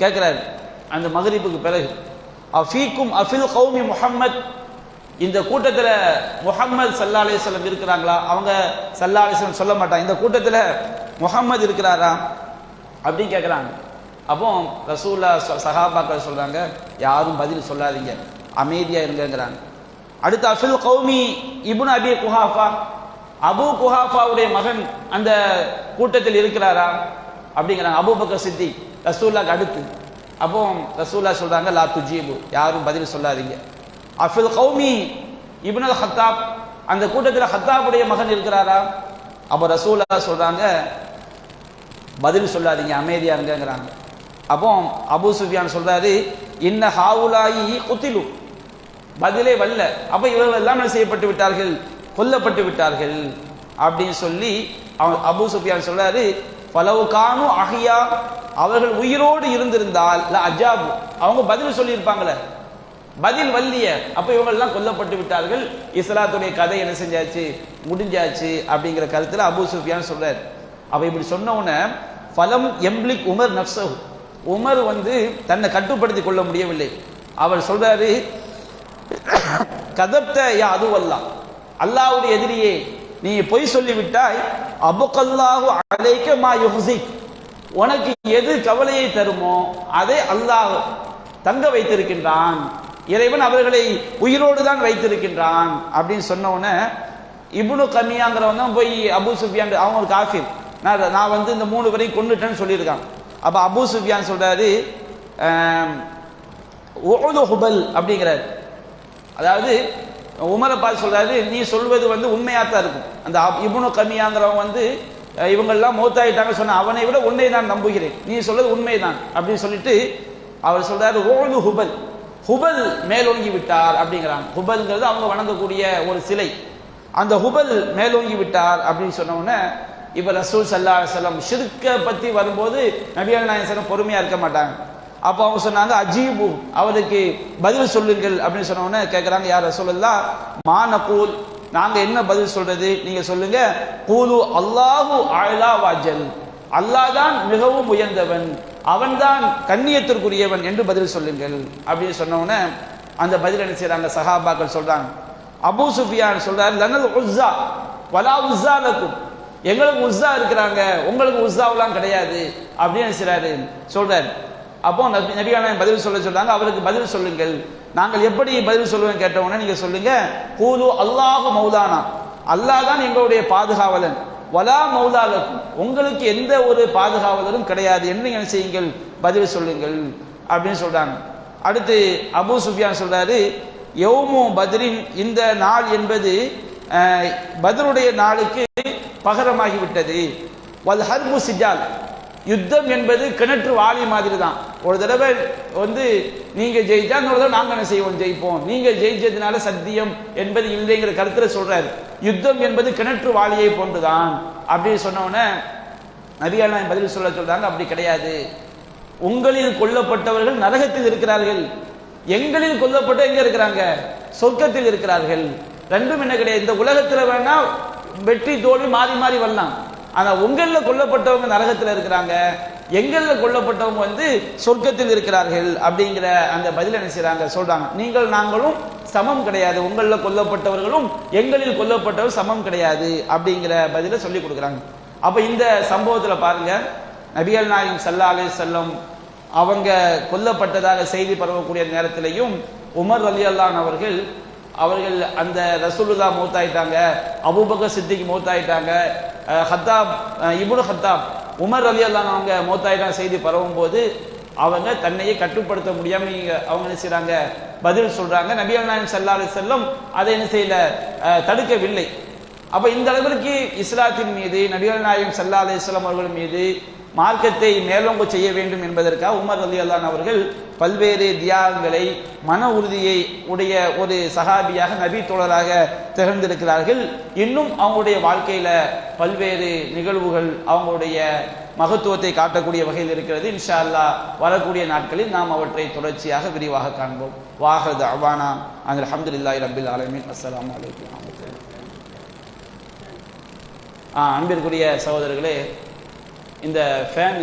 Speaker 1: கேட்கிறார் அந்த மக்ரிபுக்கு பிறகு, அஃபீக்கும் அஃபில் கௌமி முஹம்மத், இந்த கூட்டத்தில் முஹம்மது ஸல்லல்லாஹு அலைஹி வஸல்லம் இருக்கிறாங்களா? அவங்க ஸல்லல்லாஹு அலைஹி வஸல்லம் சொல்ல மாட்டாங்க, இந்த கூட்டத்தில் முஹம்மது இருக்கிறாரா அப்படின்னு கேட்குறாங்க. அப்போ ரசூலுல்லாஹ் சஹாபாக்கள் சொல்றாங்க, யாரும் பதில் சொல்லாதீங்க, அமைதியா இருங்கிறாங்க. அடுத்து அஃபில் கௌமி இப்னு அபி குஹாஃபா, அபூ குஹாஃபாவுடைய மகன் அந்த கூட்டத்தில் இருக்கிறாரா அப்படிங்கிறாங்க. அபூபக்கர் சித்திக் ரசூலுல்லாஹ்க்கு அடுத்து. அப்போ ரசூலுல்லாஹ் சொல்றாங்க, லா துஜீபு, யாரும் பதில் சொல்லாதீங்க. அஃபில் கௌமி இப்னுல் ஹத்தாப், அந்த கூட்டத்தில் ஹத்தாபுடைய மகன் இருக்கிறாரா? அப்போ ரசூலுல்லாஹ் சொல்றாங்க, பதில் சொல்லாதீங்க, அமைதியா இருங்கிறாங்க. அப்போ அபூ சுஃபியான் சொல்றாரு, இன்ன ஹாவுலாயி குத்திலு, பதிலே வல்ல, அப்ப இவர்கள் எல்லாம் செய்யப்பட்டு விட்டார்கள், கொல்லப்பட்டு விட்டார்கள் அப்படின்னு சொல்லி அபூ சுஃபியான் சொல்றாரு, ஃபலவ் கானு அஹ்யா, அவர்கள் உயிரோடு இருந்திருந்தால் ல அஜாபு, அவங்க பதில் சொல்லி இருப்பாங்களே, பதில் வல்லிய, அப்ப இவங்க எல்லாம் கொல்லப்பட்டு விட்டார்கள், இஸ்லாத்துடைய கதை என்ன செஞ்சாச்சு, முடிஞ்சாச்சு அப்படிங்கிற கருத்துல அபூ சுஃபியான் சொல்றாரு. அப்ப இப்படி சொன்ன உடனே ஃபலம் எம்லிக் உமர் நஃப்ஸஹு, உமர் தன்னை கட்டுப்படுத்திக் கொள்ள முடியவில்லை. அவர் சொல்றாரு, கதப்த யா அதுவல்லா, அல்லாஹ்வுடைய எதிரியே நீ பொய் சொல்லிவிட்டாய், அபுகல்லாஹு அலைக மா யுஹ்ஸிக், உனக்கு எது கவலையை தருமோ அதை அல்லாஹ் தங்க வைத்திருக்கின்றான், இறைவன் அவர்களை உயிரோடு தான் வைத்திருக்கின்றான் அப்படின்னு சொன்ன உடனே இப்னு கமியாங்கிறவன் தான் போய் அபூ சுஃபியான், அவங்க ஒரு காஃபிர், நான் இந்த 3 பேரையும் கொன்னுட்டேன்னு சொல்லியிருக்கான். அப்ப அபூ சுஃபியான் சொல்றாரு, உஹுது ஹுபல் அப்படிங்கிறாரு. அதாவது உமரை பார்த்து சொல்றாரு, நீ சொல்வது உண்மையாத்தான் இருக்கும், அந்த இப்னு கமியாங்கிறவன் இவங்கெல்லாம் மௌத்தாயிட்டாங்க சொன்ன அவனை விட உன்னை நான் நம்புகிறேன், நீ சொல்றது உண்மைதான் அப்படின்னு சொல்லிட்டு அவர் சொல்றாரு, உஹுது ஹுபல், ஹுபல் மேலோங்கி விட்டார் அப்படிங்கிறாங்க. ஹுபல்ங்கிறது அவங்க வணங்கக்கூடிய ஒரு சிலை, அந்த ஹுபல் மேலோங்கி விட்டார் அப்படின்னு சொன்ன உடனே இப்ப ரசூல் ஸல்லல்லாஹு அலைஹி வஸல்லம் ஷிர்க்க பத்தி வரும்போது நபிகள் நாயகம் ஸல்லல்லாஹு பொறுமையா இருக்க மாட்டாங்க. அப்போ அவங்க சொன்னாங்க, அஜீபு, அவருக்கு பதில் சொல்லுங்கள் அப்படின்னு சொன்ன உடனே கேட்கிறாங்க, யார் ரசூலுல்லாஹ், மா நகூல், நாங்க என்ன பதில் சொல்றது, நீங்க சொல்லுங்க, கூலு அல்லாஹு அலா வஜல், அல்லாஹ் தான் மிகவும் உயர்ந்தவன், அவன்தான் கண்ணியத்திற்குரியவன் என்று பதில் சொல்லுங்கள் அப்படின்னு சொன்ன உடனே அந்த பதில் என்ன செய்றாங்க, சஹாபாக்கள் சொல்றாங்க. அபூ சுஃபியான் சொல்றாரு, லனல் உஸ்ஸா வலா உஸ்ஸா லக்கும், எங்களுக்கு உஸ்ஸா இருக்கிறாங்க, உங்களுக்கு உஸ்ஸாவெல்லாம் கிடையாது அப்படின்னு செய்றாரு சொல்றாரு. அப்போ நபியான பதில் சொல்றாங்க, அவருக்கு பதில் சொல்லுங்கள், நாங்கள் எப்படி பதில் சொல்லுவோம் கேட்டவொன்னே நீங்க சொல்லுங்க, கூலு அல்லாஹு மௌலானா, அல்லாஹ் தான் எங்களுடைய பாதுகாவலன், வலா மௌலாலக்கும், உங்களுக்கு எந்த ஒரு பாதுகாவலரும் கிடையாது என்று என்ன செய்யுங்கள், பதில் சொல்லுங்கள் அப்படின்னு சொல்றாங்க. அடுத்து அபூ சுஃபியான் சொல்றாரு, யௌமு பத்ரின், இந்த நாள் என்பது பத்ருடைய நாளுக்கு பகரமாகிவிட்டது. வல் ஹர்பு சிஜால், யுத்தம் என்பது கிணற்று வாளி மாதிரி தான், ஒரு தடவை நீங்க ஜெயிச்சா இன்னொரு தடவை நாங்க என்ன செய்வோம், ஜெயிப்போம், நீங்க ஜெயிச்சதுனால சத்தியம் என்பது இல்லைங்கிற கருத்துல சொல்றாரு. யுத்தம் என்பது கிணற்று வாளியை போன்றுதான் அப்படின்னு சொன்ன உடனே நபிகள் பதில் சொல்றாங்க, அப்படி கிடையாது, உங்களில் கொல்லப்பட்டவர்கள் நரகத்தில் இருக்கிறார்கள், எங்களில் கொல்லப்பட்ட எங்க இருக்கிறாங்க, சொர்க்கத்தில் இருக்கிறார்கள். ரெண்டும் என்ன கிடையாது, இந்த உலகத்துல வேணா வெற்றி தோல்வி மாறி மாறி வரலாம், ஆனா உங்களில் கொல்லப்பட்டவங்க நரகத்தில் இருக்கிறாங்க, எங்களில் கொல்லப்பட்டவங்க வந்து சொர்க்கத்தில் இருக்கிறார்கள் அப்படிங்கிற அந்த பதில் என்ன செய்றாங்க சொல்றாங்க. நீங்கள் நாங்களும் சமம் கிடையாது, உங்களில் கொல்லப்பட்டவர்களும் எங்களில் கொல்லப்பட்டவர் சமம் கிடையாது அப்படிங்கிற பதில சொல்லி கொடுக்குறாங்க. அப்ப இந்த சம்பவத்துல பாருங்க, நபிகள் நாயகம் ஸல்லல்லாஹு அலைஹி வஸல்லம் அவங்க கொல்லப்பட்டதாக செய்தி பரவக்கூடிய நேரத்திலையும் உமர் ரலியல்லாஹு அன்ஹு அவர்கள் அந்த ரசூலுல்லாஹ் மௌத்தாயிட்டாங்க, அபூபக்கர் சித்திக் மௌத்தாயிட்டாங்க, ஹத்தாப் இப்னு ஹத்தாப் உமர் ரலியல்லாஹு அன்ஹு அவங்க மௌத்தாயிட்டாங்க செய்தி பரவும் போது அவங்க தன்னையே கட்டுப்படுத்த முடியாம அவங்க என்ன செய்றாங்க, பதில் சொல்றாங்க. நபிகள் நாயகம் ஸல்லல்லாஹு அலைஹி வஸல்லம் அதை என்ன செய்யல, தடுக்கவில்லை. அப்ப இந்த அளவிற்கு இஸ்லாத்தின் மீது நபிகள் நாயகம் ஸல்லல்லாஹு அலைஹி வஸல்லம் அவர்கள் மீது மார்க்கத்தை மேலோங்க செய்ய வேண்டும் என்பதற்காக உமர் ரலியல்லாஹு அன்ஹு அவர்கள் பல்வேறு தியாகங்களை, மன உறுதியை உடைய ஒரு சஹாபியாக நபி தோழராக திகழ்ந்திருக்கிறார்கள். இன்னும் அவங்களுடைய வாழ்க்கையில பல்வேறு நிகழ்வுகள் அவங்களுடைய மகத்துவத்தை காட்டக்கூடிய வகையில் இருக்கிறது. இன்ஷா அல்லாஹ் வரக்கூடிய நாட்களில் நாம் அவற்றை தொடர்ச்சியாக விரிவாக காண்போம். வாஹது அவானா அல்ஹம்துலில்லாஹி ரப்பில் ஆலமீன். அஸ்ஸலாமு அலைக்கும். அன்பிற்குரிய சகோதரர்களே, இந்த ஃபேன்